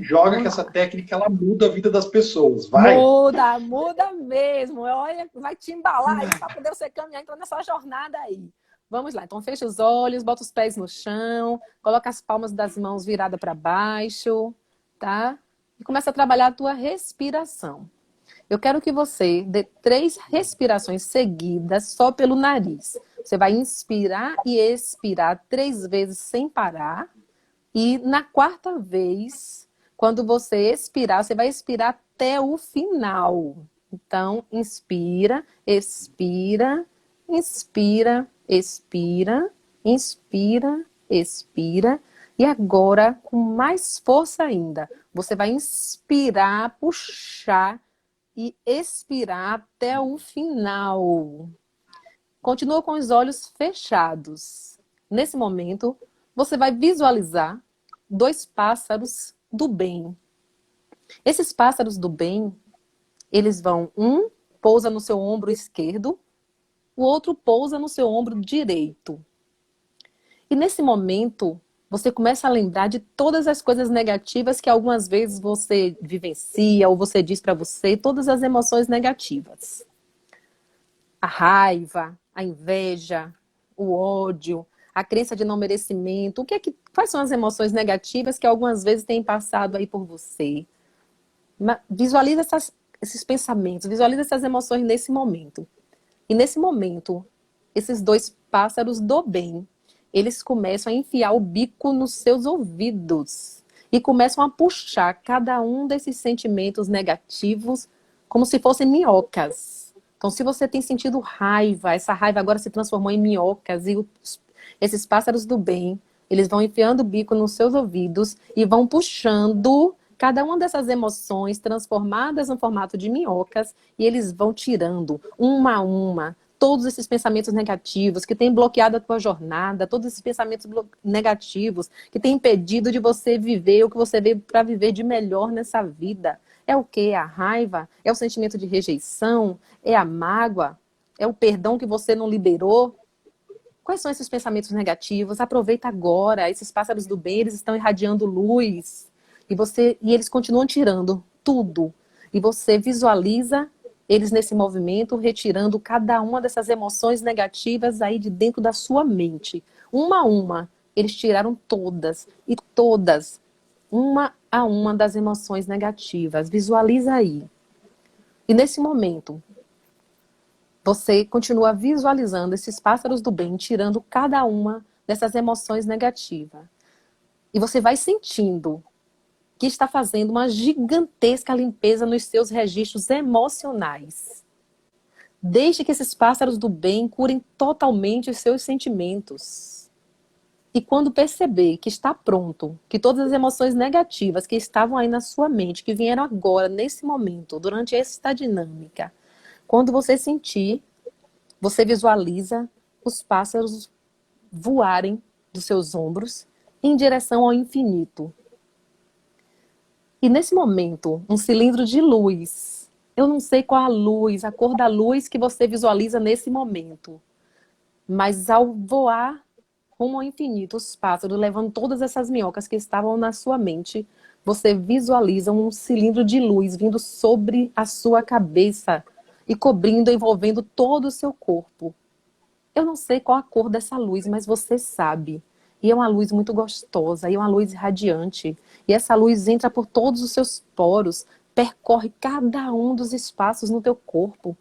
Joga que Vamos essa lá. técnica ela muda a vida das pessoas. Vai! Muda, muda mesmo. Olha, vai te embalar aí para poder você caminhar então nessa jornada aí. Vamos lá. Então, fecha os olhos, bota os pés no chão, coloca as palmas das mãos viradas para baixo, tá? E começa a trabalhar a tua respiração. Eu quero que você dê 3 respirações seguidas só pelo nariz. Você vai inspirar e expirar 3 vezes sem parar. E na 4ª vez, quando você expirar, você vai expirar até o final. Então, inspira, expira, inspira, expira, inspira, expira. E agora, com mais força ainda, você vai inspirar, puxar e expirar até o final. Continua com os olhos fechados. Nesse momento, você vai visualizar 2 pássaros do bem. Esses pássaros do bem, eles vão, um pousa no seu ombro esquerdo, o outro pousa no seu ombro direito. E nesse momento, você começa a lembrar de todas as coisas negativas que algumas vezes você vivencia ou você diz para você, todas as emoções negativas. A raiva, a inveja, o ódio, a crença de não merecimento. Quais são as emoções negativas que algumas vezes têm passado aí por você? Visualiza esses pensamentos, visualiza essas emoções nesse momento. E nesse momento, esses 2 pássaros do bem, eles começam a enfiar o bico nos seus ouvidos e começam a puxar cada um desses sentimentos negativos como se fossem minhocas. Então, se você tem sentido raiva, essa raiva agora se transformou em minhocas e esses pássaros do bem, eles vão enfiando o bico nos seus ouvidos e vão puxando cada uma dessas emoções transformadas no formato de minhocas e eles vão tirando uma a uma todos esses pensamentos negativos que têm bloqueado a tua jornada, todos esses pensamentos negativos que têm impedido de você viver o que você veio para viver de melhor nessa vida. É o quê? A raiva? É o sentimento de rejeição? É a mágoa? É o perdão que você não liberou? Quais são esses pensamentos negativos? Aproveita agora. Esses pássaros do bem, eles estão irradiando luz. E eles continuam tirando tudo. E você visualiza eles nesse movimento, retirando cada uma dessas emoções negativas aí de dentro da sua mente. Uma a uma. Eles tiraram todas. E todas, uma a uma das emoções negativas. Visualiza aí. E nesse momento, você continua visualizando esses pássaros do bem, tirando cada uma dessas emoções negativas. E você vai sentindo que está fazendo uma gigantesca limpeza nos seus registros emocionais. Deixe que esses pássaros do bem curem totalmente os seus sentimentos. E quando perceber que está pronto, que todas as emoções negativas que estavam aí na sua mente, que vieram agora, nesse momento, durante esta dinâmica, quando você sentir, você visualiza os pássaros voarem dos seus ombros em direção ao infinito. E nesse momento, um cilindro de luz. Eu não sei qual a luz, a cor da luz que você visualiza nesse momento. Mas ao voar rumo ao infinito, os pássaros levando todas essas minhocas que estavam na sua mente, você visualiza um cilindro de luz vindo sobre a sua cabeça e cobrindo, envolvendo todo o seu corpo. Eu não sei qual a cor dessa luz, mas você sabe. E é uma luz muito gostosa, e é uma luz radiante. E essa luz entra por todos os seus poros, percorre cada um dos espaços no teu corpo.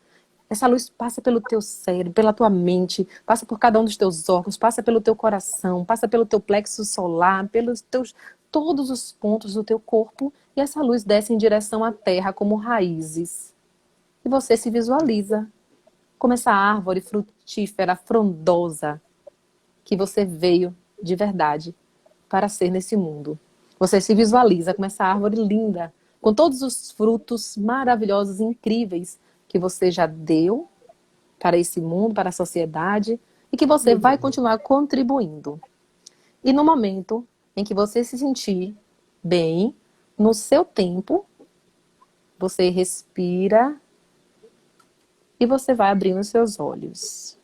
Essa luz passa pelo teu cérebro, pela tua mente, passa por cada um dos teus órgãos, passa pelo teu coração, passa pelo teu plexo solar, pelos todos os pontos do teu corpo. E essa luz desce em direção à terra como raízes. E você se visualiza como essa árvore frutífera, frondosa, que você veio de verdade para ser nesse mundo. Você se visualiza como essa árvore linda, com todos os frutos maravilhosos, incríveis, que você já deu para esse mundo, para a sociedade, e que você vai continuar contribuindo. E no momento em que você se sentir bem, no seu tempo, você respira e você vai abrindo seus olhos.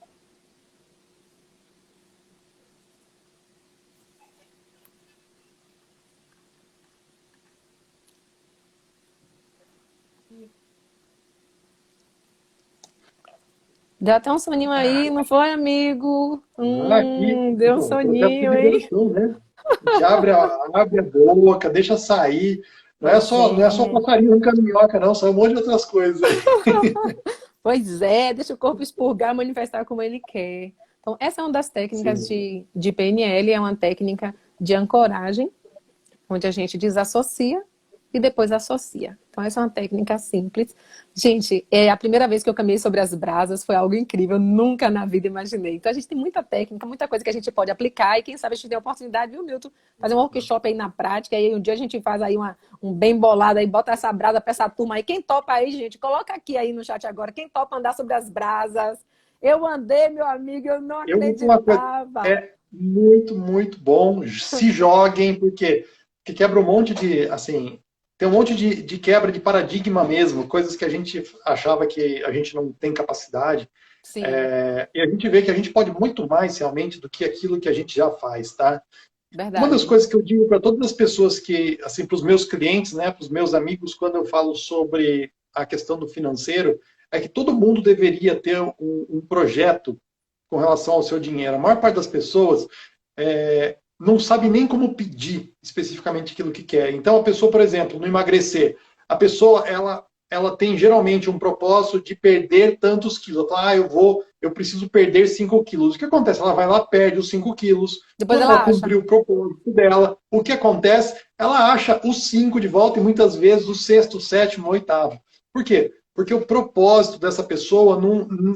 Deu até um soninho aí, não foi, amigo? Aqui, Deu um pô, o projeto de soninho, hein? liberação, né? A gente abre a boca, deixa sair. Pois Não é só é. passarinho com minhoca, não, são um monte de outras coisas aí. Pois é, deixa o corpo expurgar, manifestar como ele quer. Então, essa é uma das técnicas Sim. de PNL, é uma técnica de ancoragem, onde a gente desassocia e depois associa. Então, essa é uma técnica simples. Gente, é a primeira vez que eu caminhei sobre as brasas, foi algo incrível, nunca na vida imaginei. Então, a gente tem muita técnica, muita coisa que a gente pode aplicar, e quem sabe a gente tem a oportunidade, viu, Milton, fazer um workshop aí na prática, e aí um dia a gente faz aí um bem bolado aí, bota essa brasa para essa turma aí. Quem topa aí, gente, coloca aqui aí no chat agora, quem topa andar sobre as brasas? Eu andei, meu amigo, eu não Eu vou falar uma coisa, acreditava. é muito, muito bom. Se joguem, porque quebra um monte de, assim, tem um monte de quebra de paradigma mesmo, coisas que a gente achava que a gente não tem capacidade. Sim, E a gente vê que a gente pode muito mais realmente do que aquilo que a gente já faz, tá? Uma das verdade. coisas que eu digo para todas as pessoas que, assim, para os meus clientes, né, para os meus amigos, quando eu falo sobre a questão do financeiro, é que todo mundo deveria ter um projeto com relação ao seu dinheiro. A maior parte das pessoas não sabe nem como pedir especificamente aquilo que quer. Então, a pessoa, por exemplo, no emagrecer, a pessoa ela tem geralmente um propósito de perder tantos quilos. Ela fala, eu preciso perder 5 quilos. O que acontece? Ela vai lá, perde os 5 quilos, Depois por ela ela acha. cumprir o propósito dela. O que acontece? Ela acha os 5 de volta e muitas vezes o sexto, o sétimo, o oitavo. Por quê? Porque o propósito dessa pessoa,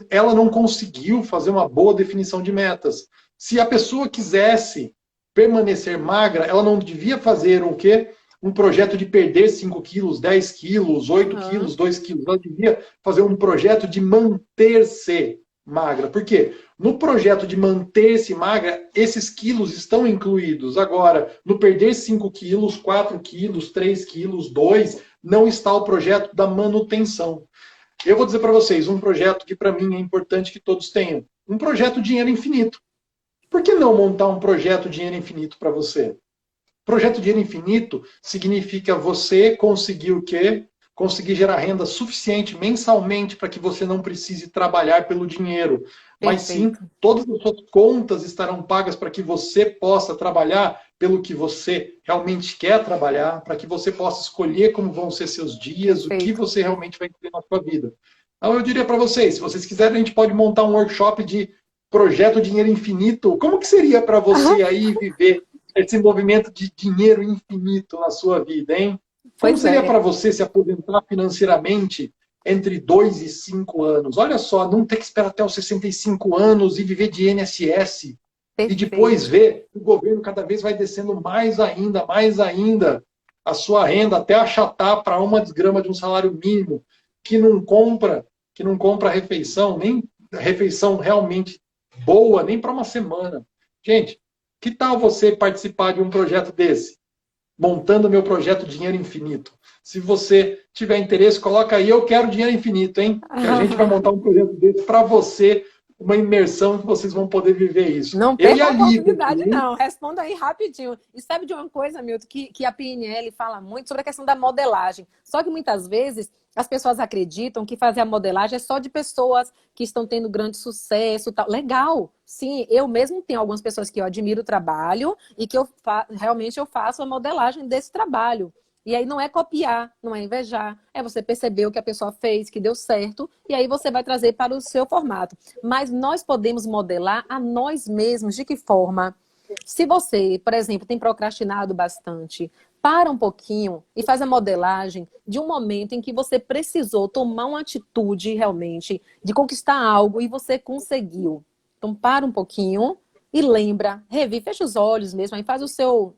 ela não conseguiu fazer uma boa definição de metas. Se a pessoa quisesse permanecer magra, ela não devia fazer o quê? Um projeto de perder 5 quilos, 10 quilos, 8 Aham. quilos, 2 quilos. Ela devia fazer um projeto de manter-se magra. Por quê? No projeto de manter-se magra, esses quilos estão incluídos. Agora, no perder 5 quilos, 4 quilos, 3 quilos, 2, não está o projeto da manutenção. Eu vou dizer para vocês um projeto que para mim é importante que todos tenham. Um projeto Dinheiro Infinito. Por que não montar um projeto Dinheiro Infinito para você? Projeto Dinheiro Infinito significa você conseguir o quê? Conseguir gerar renda suficiente mensalmente para que você não precise trabalhar pelo dinheiro, mas sim Perfeito. todas as suas contas estarão pagas para que você possa trabalhar pelo que você realmente quer trabalhar, para que você possa escolher como vão ser seus dias, o que Perfeito. você realmente vai ter na sua vida. Então eu diria para vocês, se vocês quiserem, a gente pode montar um workshop de projeto Dinheiro Infinito. Como que seria para você aí viver esse movimento de dinheiro infinito na sua vida, hein? Como Pois seria é. para você se aposentar financeiramente entre 2 e 5 anos? Olha só, não ter que esperar até os 65 anos e viver de INSS. E depois Perfeito. ver que o governo cada vez vai descendo mais ainda a sua renda, até achatar para uma desgrama de um salário mínimo, que não compra, que não compra refeição, nem refeição realmente boa, nem para uma semana. Gente, que tal você participar de um projeto desse? Montando meu projeto Dinheiro Infinito. Se você tiver interesse, coloca aí, eu quero dinheiro infinito, hein? Que a gente vai montar um projeto desse para você, uma imersão que vocês vão poder viver isso. Não Eu e perca a a Lívia oportunidade, aqui, hein? não. Responda aí rapidinho. E sabe de uma coisa, Milton, que a PNL fala muito sobre a questão da modelagem. Só que muitas vezes as pessoas acreditam que fazer a modelagem é só de pessoas que estão tendo grande sucesso, tal. Legal. Sim, eu mesmo tenho algumas pessoas que eu admiro o trabalho e que realmente eu faço a modelagem desse trabalho. E aí não é copiar, não é invejar, é você perceber o que a pessoa fez, que deu certo, e aí você vai trazer para o seu formato. Mas nós podemos modelar a nós mesmos. De que forma? Se você, por exemplo, tem procrastinado bastante, para um pouquinho e faz a modelagem de um momento em que você precisou tomar uma atitude realmente de conquistar algo e você conseguiu. Então, para um pouquinho e lembra, revive, fecha os olhos mesmo, aí faz o seu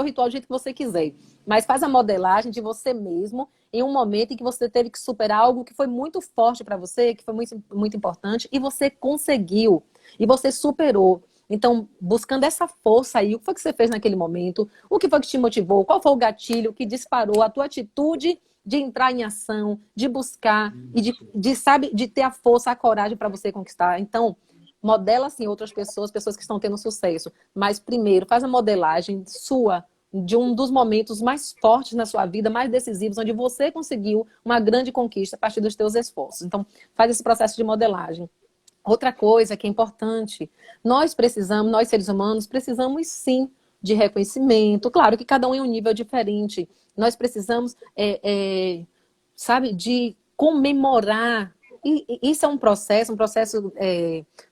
ritual do jeito que você quiser. Mas faz a modelagem de você mesmo em um momento em que você teve que superar algo que foi muito forte para você, que foi muito, muito importante, e você conseguiu, e você superou. Então, buscando essa força aí, o que foi que você fez naquele momento? O que foi que te motivou? Qual foi o gatilho que disparou a tua atitude de entrar em ação, de buscar e sabe, de ter a força, a coragem para você conquistar. Então, modela assim outras pessoas, pessoas que estão tendo sucesso. Mas primeiro, faz a modelagem sua de um dos momentos mais fortes na sua vida, mais decisivos, onde você conseguiu uma grande conquista a partir dos teus esforços. Então, faz esse processo de modelagem. Outra coisa que é importante, nós seres humanos, precisamos sim de reconhecimento. Claro que cada um é um nível diferente. Nós precisamos, sabe, de comemorar. E isso é um processo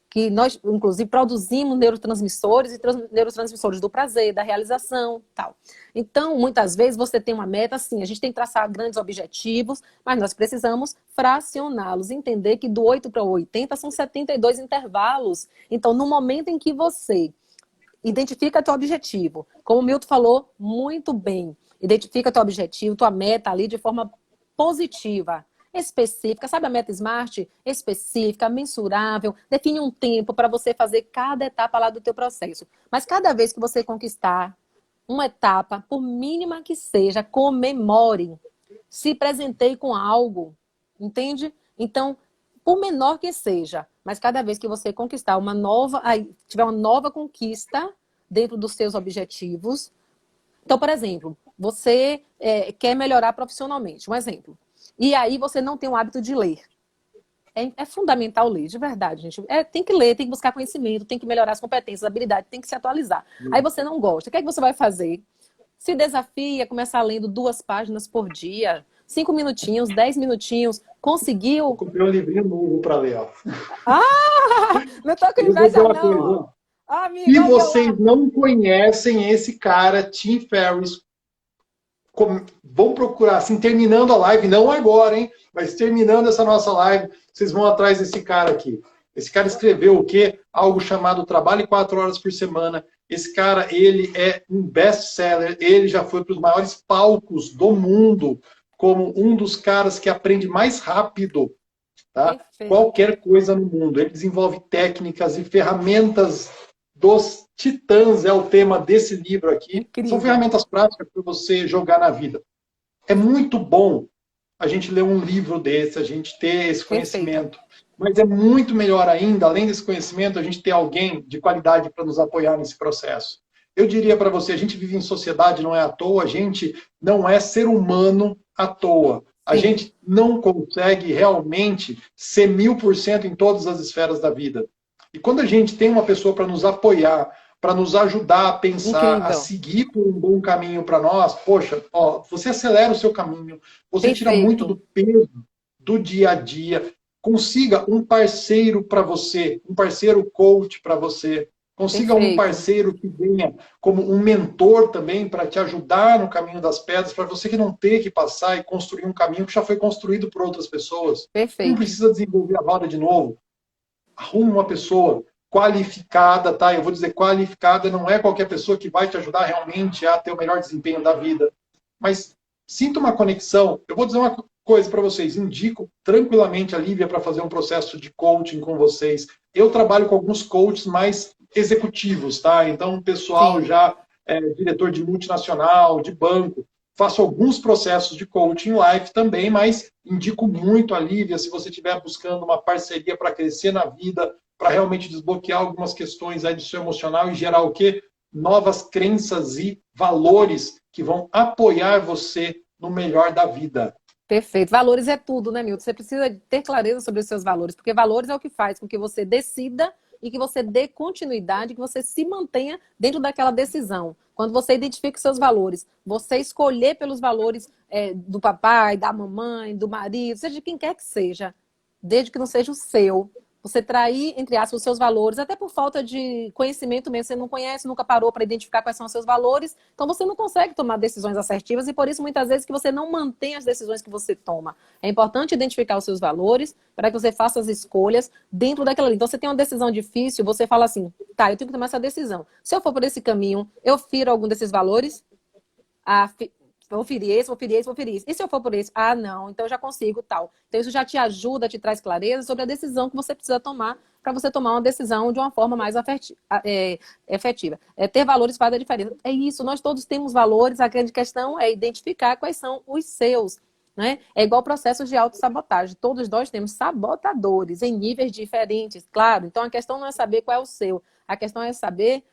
que nós, inclusive, produzimos neurotransmissores e neurotransmissores do prazer, da realização, tal. Então, muitas vezes, você tem uma meta, sim, a gente tem que traçar grandes objetivos, mas nós precisamos fracioná-los, entender que do 8 para o 80 são 72 intervalos. Então, no momento em que você identifica teu objetivo, como o Milton falou muito bem, identifica teu objetivo, tua meta ali de forma positiva, específica, sabe a meta SMART? Específica, mensurável, define um tempo para você fazer cada etapa lá do teu processo. Mas cada vez que você conquistar uma etapa, por mínima que seja, comemore. Se presenteie com algo, entende? Então, por menor que seja, mas cada vez que você conquistar tiver uma nova conquista dentro dos seus objetivos. Então, por exemplo, você quer melhorar profissionalmente, um exemplo. E aí você não tem o hábito de ler. É fundamental ler, de verdade, gente. Tem que ler, tem que buscar conhecimento, tem que melhorar as competências, habilidades, tem que se atualizar. Aí você não gosta. O que é que você vai fazer? Se desafia, começar lendo 2 páginas por dia, 5 minutinhos, 10 minutinhos. Conseguiu? Eu comprei um livrinho novo para ler, ó. Não tô com inveja, não. Amigo, se vocês não conhecem esse cara, Tim Ferriss, vão procurar, assim, terminando a live, não agora, hein? Mas terminando essa nossa live, vocês vão atrás desse cara aqui. Esse cara escreveu o quê? Algo chamado Trabalhe 4 horas por semana. Esse cara, ele é um best-seller, ele já foi para os maiores palcos do mundo, como um dos caras que aprende mais rápido, tá? Qualquer coisa no mundo. Ele desenvolve técnicas e ferramentas dos titãs, é o tema desse livro aqui. Incrível. São ferramentas práticas para você jogar na vida. É muito bom a gente ler um livro desse, a gente ter esse conhecimento. Mas é muito melhor ainda, além desse conhecimento, a gente ter alguém de qualidade para nos apoiar nesse processo. Eu diria para você, a gente vive em sociedade, não é à toa, a gente não é ser humano à toa. A gente não consegue realmente ser 1000% em todas as esferas da vida. E quando a gente tem uma pessoa para nos apoiar, para nos ajudar a pensar, a seguir por um bom caminho para nós, poxa, ó, você acelera o seu caminho, você tira muito do peso do dia a dia. Consiga um parceiro para você, um parceiro coach para você. Consiga um parceiro que venha como um mentor também para te ajudar no caminho das pedras, para você que não ter que passar e construir um caminho que já foi construído por outras pessoas. Não precisa desenvolver a roda de novo. Arrume uma pessoa qualificada, tá? Eu vou dizer qualificada, não é qualquer pessoa que vai te ajudar realmente a ter o melhor desempenho da vida. Mas sinta uma conexão. Eu vou dizer uma coisa para vocês. Indico tranquilamente a Lívia para fazer um processo de coaching com vocês. Eu trabalho com alguns coaches mais executivos, tá? Então, o pessoal já é diretor de multinacional, de banco. Faço alguns processos de coaching live também, mas indico muito a Lívia se você estiver buscando uma parceria para crescer na vida, para realmente desbloquear algumas questões aí do seu emocional e gerar o quê? Novas crenças e valores que vão apoiar você no melhor da vida. Perfeito. Valores é tudo, né, Milton? Você precisa ter clareza sobre os seus valores, porque valores é o que faz com que você decida e que você dê continuidade, que você se mantenha dentro daquela decisão. Quando você identifica os seus valores, você escolher pelos valores do papai, da mamãe, do marido, seja de quem quer que seja, desde que não seja o seu, você trair, entre aspas, os seus valores, até por falta de conhecimento mesmo, você não conhece, nunca parou para identificar quais são os seus valores, então você não consegue tomar decisões assertivas e por isso muitas vezes que você não mantém as decisões que você toma. É importante identificar os seus valores para que você faça as escolhas dentro daquela linha. Então você tem uma decisão difícil, você fala assim, tá, eu tenho que tomar essa decisão. Se eu for por esse caminho, eu firo algum desses valores? Vou ferir esse, vou ferir esse, vou ferir esse. E se eu for por esse? Ah, não, então eu já consigo, tal. Então isso já te ajuda, te traz clareza sobre a decisão que você precisa tomar para você tomar uma decisão de uma forma mais efetiva. Ter valores faz a diferença. É isso, nós todos temos valores, a grande questão é identificar quais são os seus. né? É igual processos de autossabotagem. Todos nós temos sabotadores em níveis diferentes, claro. Então, a questão não é saber qual é o seu. A questão é saber,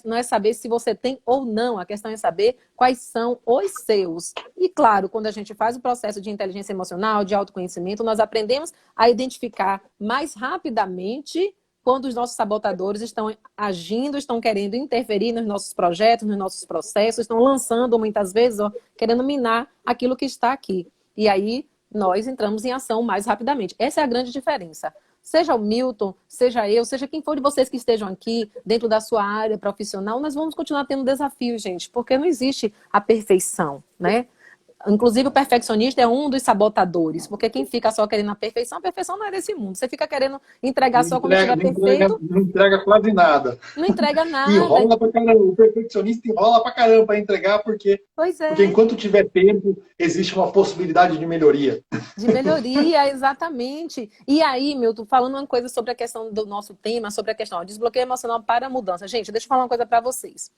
não é saber se você tem ou não. A questão é saber quais são os seus. E, claro, quando a gente faz o processo de inteligência emocional, de autoconhecimento, nós aprendemos a identificar mais rapidamente quando os nossos sabotadores estão agindo, estão querendo interferir nos nossos projetos, nos nossos processos, estão lançando, muitas vezes, querendo minar aquilo que está aqui. E aí, nós entramos em ação mais rapidamente. Essa é a grande diferença. Seja o Milton, seja eu, seja quem for de vocês que estejam aqui, dentro da sua área profissional, nós vamos continuar tendo desafios, gente, porque não existe a perfeição, né? Inclusive, o perfeccionista é um dos sabotadores, porque quem fica só querendo a perfeição não é desse mundo. Você fica querendo entregar só quando estiver perfeito. Não entrega quase nada. Não entrega nada. Enrola pra caramba. O perfeccionista enrola pra caramba para entregar, Pois é. porque enquanto tiver tempo, existe uma possibilidade de melhoria. De melhoria, exatamente. E aí, Milton, falando uma coisa sobre a questão do nosso tema, sobre a questão do desbloqueio emocional para a mudança. Gente, deixa eu falar uma coisa para vocês.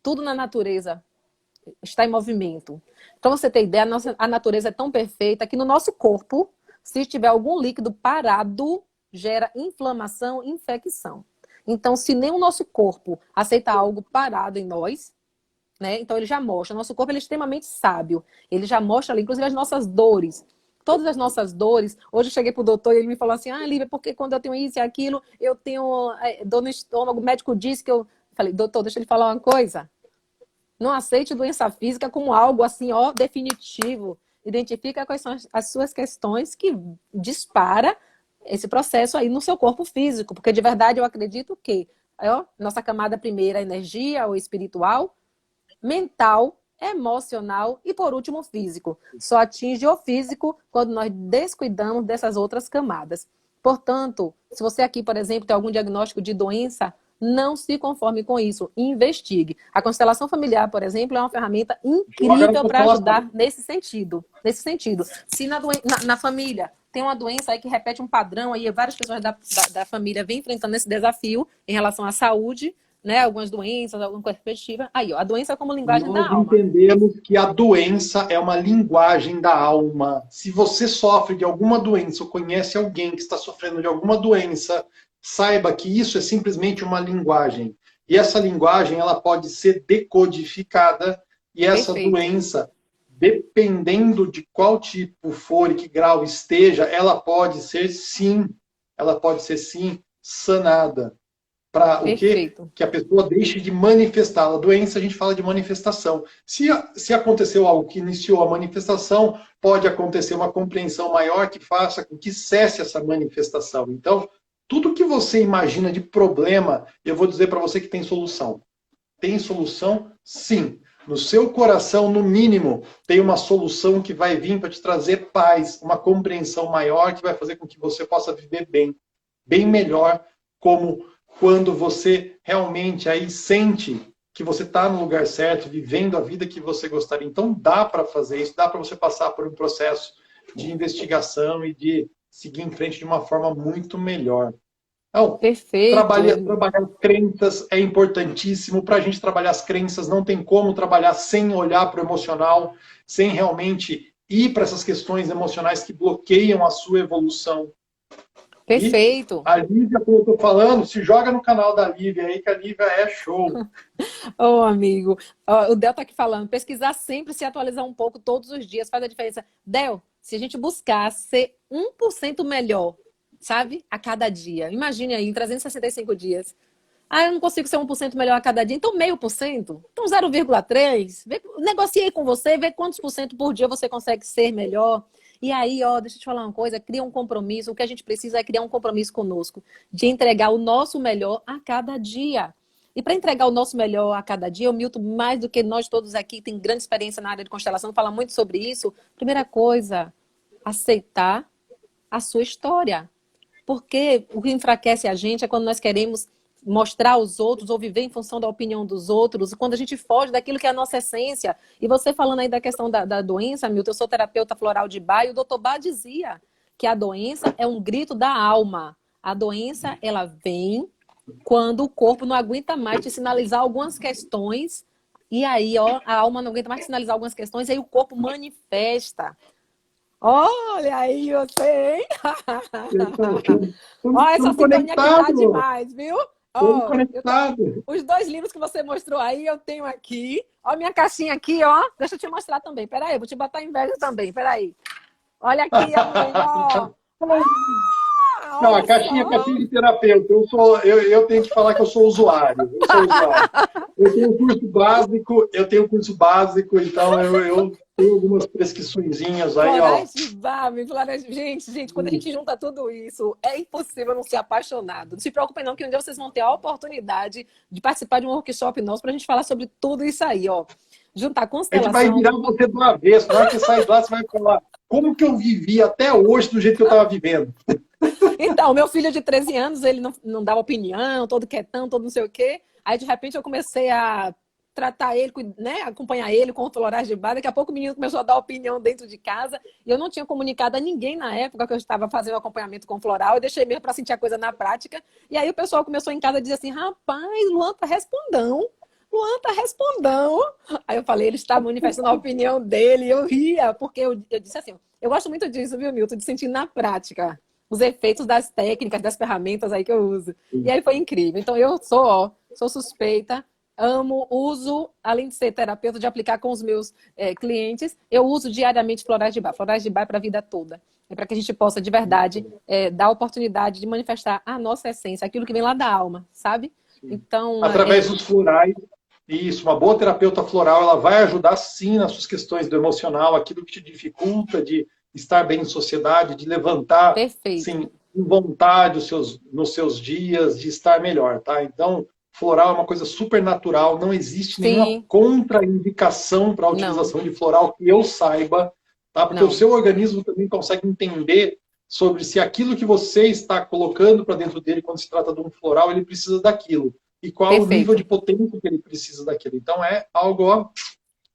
Tudo na natureza está em movimento. Para você ter ideia, a natureza é tão perfeita que no nosso corpo, se tiver algum líquido parado, gera inflamação e infecção. Então, se nem o nosso corpo aceita algo parado em nós, né? Então ele já mostra. O nosso corpo ele é extremamente sábio. Ele já mostra ali, inclusive, as nossas dores. Todas as nossas dores. Hoje eu cheguei pro doutor e ele me falou assim, Lívia, porque quando eu tenho isso e aquilo, eu tenho dor no estômago, o médico disse que eu... Falei, doutor, deixa ele falar uma coisa. Não aceite doença física como algo assim, definitivo. Identifica quais são as suas questões que dispara esse processo aí no seu corpo físico. Porque de verdade eu acredito que nossa camada primeira, energia ou espiritual, mental, emocional e por último físico. Só atinge o físico quando nós descuidamos dessas outras camadas. Portanto, se você aqui, por exemplo, tem algum diagnóstico de doença, não se conforme com isso, investigue. A constelação familiar, por exemplo, é uma ferramenta incrível para ajudar nesse sentido. Se na família tem uma doença aí que repete um padrão, aí várias pessoas da família vêm enfrentando esse desafio em relação à saúde, né? Algumas doenças, alguma coisa repetitiva. Aí, a doença como linguagem da alma. Nós entendemos que a doença é uma linguagem da alma. Se você sofre de alguma doença ou conhece alguém que está sofrendo de alguma doença, saiba que isso é simplesmente uma linguagem. E essa linguagem ela pode ser decodificada e essa doença, dependendo de qual tipo for e que grau esteja, ela pode ser sim sanada. Para o quê? Que a pessoa deixe de manifestar. A doença, a gente fala de manifestação. Se aconteceu algo que iniciou a manifestação, pode acontecer uma compreensão maior que faça com que cesse essa manifestação. Então, tudo que você imagina de problema, eu vou dizer para você que tem solução. Tem solução, sim. No seu coração, no mínimo, tem uma solução que vai vir para te trazer paz, uma compreensão maior que vai fazer com que você possa viver bem melhor, como quando você realmente aí sente que você está no lugar certo, vivendo a vida que você gostaria. Então dá para fazer isso, dá para você passar por um processo de investigação e de seguir em frente de uma forma muito melhor. Então, trabalhar crenças é importantíssimo. Para a gente trabalhar as crenças, não tem como trabalhar sem olhar para o emocional, sem realmente ir para essas questões emocionais que bloqueiam a sua evolução. Perfeito. E a Lívia, como eu estou falando, se joga no canal da Lívia aí, que a Lívia é show. Amigo, o Del tá aqui falando, pesquisar sempre, se atualizar um pouco todos os dias, faz a diferença. Del, se a gente buscar ser 1% melhor, sabe? A cada dia. Imagine aí, em 365 dias. Eu não consigo ser 1% melhor a cada dia. Então, 0,5%. Então, 0,3%. Negociei com você, vê quantos por cento por dia você consegue ser melhor. E aí, deixa eu te falar uma coisa, cria um compromisso. O que a gente precisa é criar um compromisso conosco, de entregar o nosso melhor a cada dia. E para entregar o nosso melhor a cada dia, o Milton, mais do que nós todos aqui, tem grande experiência na área de constelação, fala muito sobre isso. Primeira coisa, aceitar a sua história. Porque o que enfraquece a gente é quando nós queremos mostrar aos outros ou viver em função da opinião dos outros, quando a gente foge daquilo que é a nossa essência. E você falando aí da questão da doença, Milton, eu sou terapeuta floral de Bach, e o doutor Bach dizia que a doença é um grito da alma. A doença, ela vem quando o corpo não aguenta mais te sinalizar algumas questões E aí, ó, a alma não aguenta mais sinalizar algumas questões, aí o corpo manifesta. Olha aí você, hein? Ó, essa Estamos sintonia que tá conectados, demais, viu? estamos Ó, conectados. os 2 livros que você mostrou aí, eu tenho aqui. Ó, minha caixinha aqui, ó. Deixa eu te mostrar também. Peraí, eu vou te botar inveja também. Peraí. Olha aqui a mãe, ó. Não, Olha a caixinha é só. caixinha de terapeuta. Eu tenho que falar que eu sou usuário. Eu sou usuário. Eu tenho um curso básico, então eu tenho algumas prescriçõezinhas aí, ó. Florais de Barbe, florais... Gente, quando a gente junta tudo isso, é impossível não ser apaixonado. Não se preocupem não, que um dia vocês vão ter a oportunidade de participar de um workshop nosso para a gente falar sobre tudo isso aí, ó. Juntar A gente vai constelação. virar você do avesso. Na hora que sair de lá, você vai falar como que eu vivi até hoje do jeito que eu estava vivendo. Então, meu filho de 13 anos, ele não dava opinião, todo quietão, todo não sei o quê. Aí, de repente, eu comecei a tratar ele, né, acompanhar ele com o florais de bar. Daqui a pouco o menino começou a dar opinião dentro de casa. E eu não tinha comunicado a ninguém na época que eu estava fazendo o acompanhamento com floral. Eu deixei mesmo para sentir a coisa na prática. E aí o pessoal começou em casa a dizer assim, rapaz, Luan tá respondão. Luan tá respondão. Aí eu falei, ele está manifestando a opinião dele. E eu ria, porque eu disse assim, eu gosto muito disso, viu, Milton? De sentir na prática os efeitos das técnicas, das ferramentas aí que eu uso. E aí foi incrível. Então eu sou suspeita, amo, uso, além de ser terapeuta, de aplicar com os meus clientes, eu uso diariamente florais de bar. Florais de bar é para a vida toda. É para que a gente possa, de verdade, dar a oportunidade de manifestar a nossa essência, aquilo que vem lá da alma, sabe? Então, através dos florais, isso, uma boa terapeuta floral, ela vai ajudar sim nas suas questões do emocional, aquilo que te dificulta de estar bem em sociedade, de levantar, perfeito. sim, com vontade nos seus dias, de estar melhor, tá? Então, floral é uma coisa super natural, não existe nenhuma contraindicação para a utilização de floral que eu saiba, tá? Porque o seu organismo também consegue entender sobre se aquilo que você está colocando para dentro dele, quando se trata de um floral, ele precisa daquilo. E qual o nível de potência que ele precisa daquilo. Então, é algo, ó,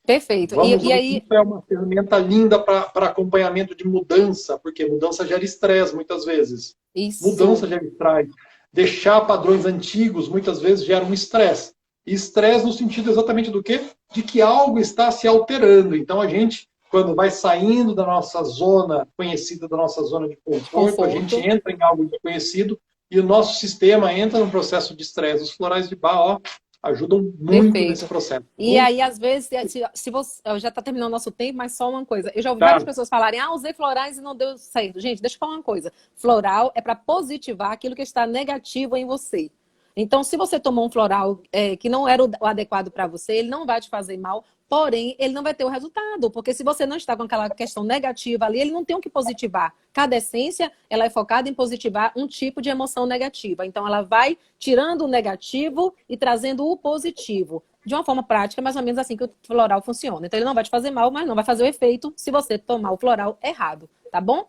perfeito. Vamos e aí... Isso é uma ferramenta linda para acompanhamento de mudança, porque mudança gera estresse muitas vezes. Isso. Mudança gera estresse. Deixar padrões antigos muitas vezes gera um estresse. E estresse no sentido exatamente do quê? De que algo está se alterando. Então a gente, quando vai saindo da nossa zona conhecida, da nossa zona de conforto, a gente entra em algo desconhecido e o nosso sistema entra num processo de estresse. Os florais de Bach, ó, ajudam muito nesse processo. E aí, às vezes, se você... já está terminando o nosso tempo, mas só uma coisa. Eu já ouvi várias pessoas falarem, usei florais e não deu certo. Gente, deixa eu falar uma coisa. Floral é para positivar aquilo que está negativo em você. Então, se você tomou um floral que não era o adequado para você, ele não vai te fazer mal, porém, ele não vai ter o resultado. Porque se você não está com aquela questão negativa ali, ele não tem o que positivar. Cada essência, ela é focada em positivar um tipo de emoção negativa. Então, ela vai tirando o negativo e trazendo o positivo. De uma forma prática, mais ou menos assim que o floral funciona. Então, ele não vai te fazer mal, mas não vai fazer o efeito se você tomar o floral errado. Tá bom?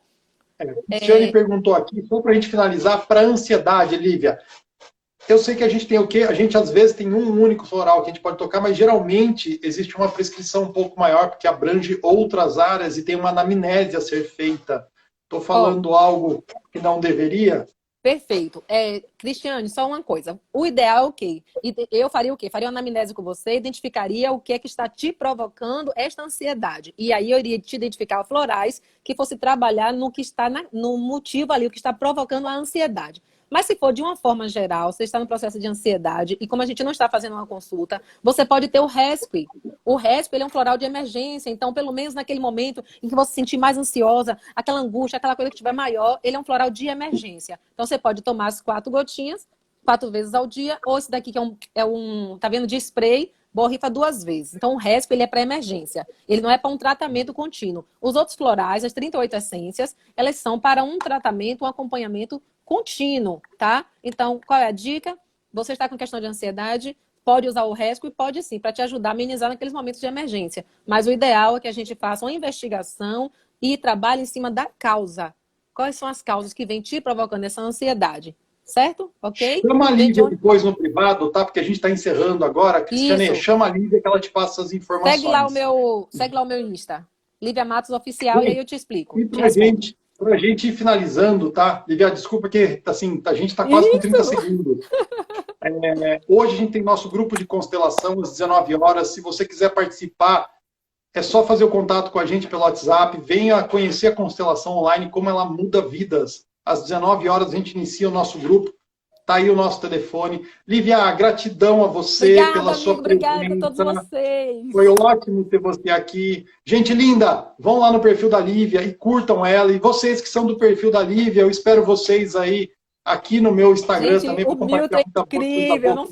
Cristiane perguntou aqui, só para a gente finalizar, para ansiedade, Lívia. Eu sei que a gente tem o quê? A gente, às vezes, tem um único floral que a gente pode tocar, mas, geralmente, existe uma prescrição um pouco maior, porque abrange outras áreas e tem uma anamnese a ser feita. Estou falando algo que não deveria? Perfeito. Cristiane, só uma coisa. O ideal é o quê? Eu faria o quê? Faria uma anamnese com você, identificaria o que é que está te provocando esta ansiedade. E aí eu iria te identificar florais que fosse trabalhar no que está no motivo ali, o que está provocando a ansiedade. Mas se for de uma forma geral, você está no processo de ansiedade e como a gente não está fazendo uma consulta, você pode ter o RESP. O RESP ele é um floral de emergência, então pelo menos naquele momento em que você se sentir mais ansiosa, aquela angústia, aquela coisa que estiver maior, ele é um floral de emergência. Então você pode tomar as 4 gotinhas, 4 vezes ao dia, ou esse daqui que tá vendo, de spray, borrifa 2 vezes. Então o RESP ele é para emergência, ele não é para um tratamento contínuo. Os outros florais, as 38 essências, elas são para um tratamento, um acompanhamento contínuo, tá? Então, qual é a dica? Você está com questão de ansiedade, pode usar o RESP e pode sim, para te ajudar a amenizar naqueles momentos de emergência. Mas o ideal é que a gente faça uma investigação e trabalhe em cima da causa. Quais são as causas que vêm te provocando essa ansiedade? Certo? Ok? Chama a Lívia depois no privado, tá? Porque a gente está encerrando agora. Cristiane, chama a Lívia que ela te passa as informações. Segue lá o meu Insta. Lívia Matos Oficial, e aí eu te explico. E pra gente ir finalizando, tá? Lívia, desculpa que assim, a gente está quase com 30 segundos. Hoje a gente tem nosso grupo de constelação às 19 horas. Se você quiser participar, é só fazer o contato com a gente pelo WhatsApp. Venha conhecer a constelação online, como ela muda vidas. Às 19 horas a gente inicia o nosso grupo. Tá aí o nosso telefone. Lívia, gratidão a você Obrigada, pela sua amigo. Obrigada a todos presença. vocês. Foi ótimo ter você aqui. Gente linda, vão lá no perfil da Lívia e curtam ela. E vocês que são do perfil da Lívia, eu espero vocês aí aqui no meu Instagram Gente, também o para compartilhar Milton é muita coisa incrível. Eu boa não com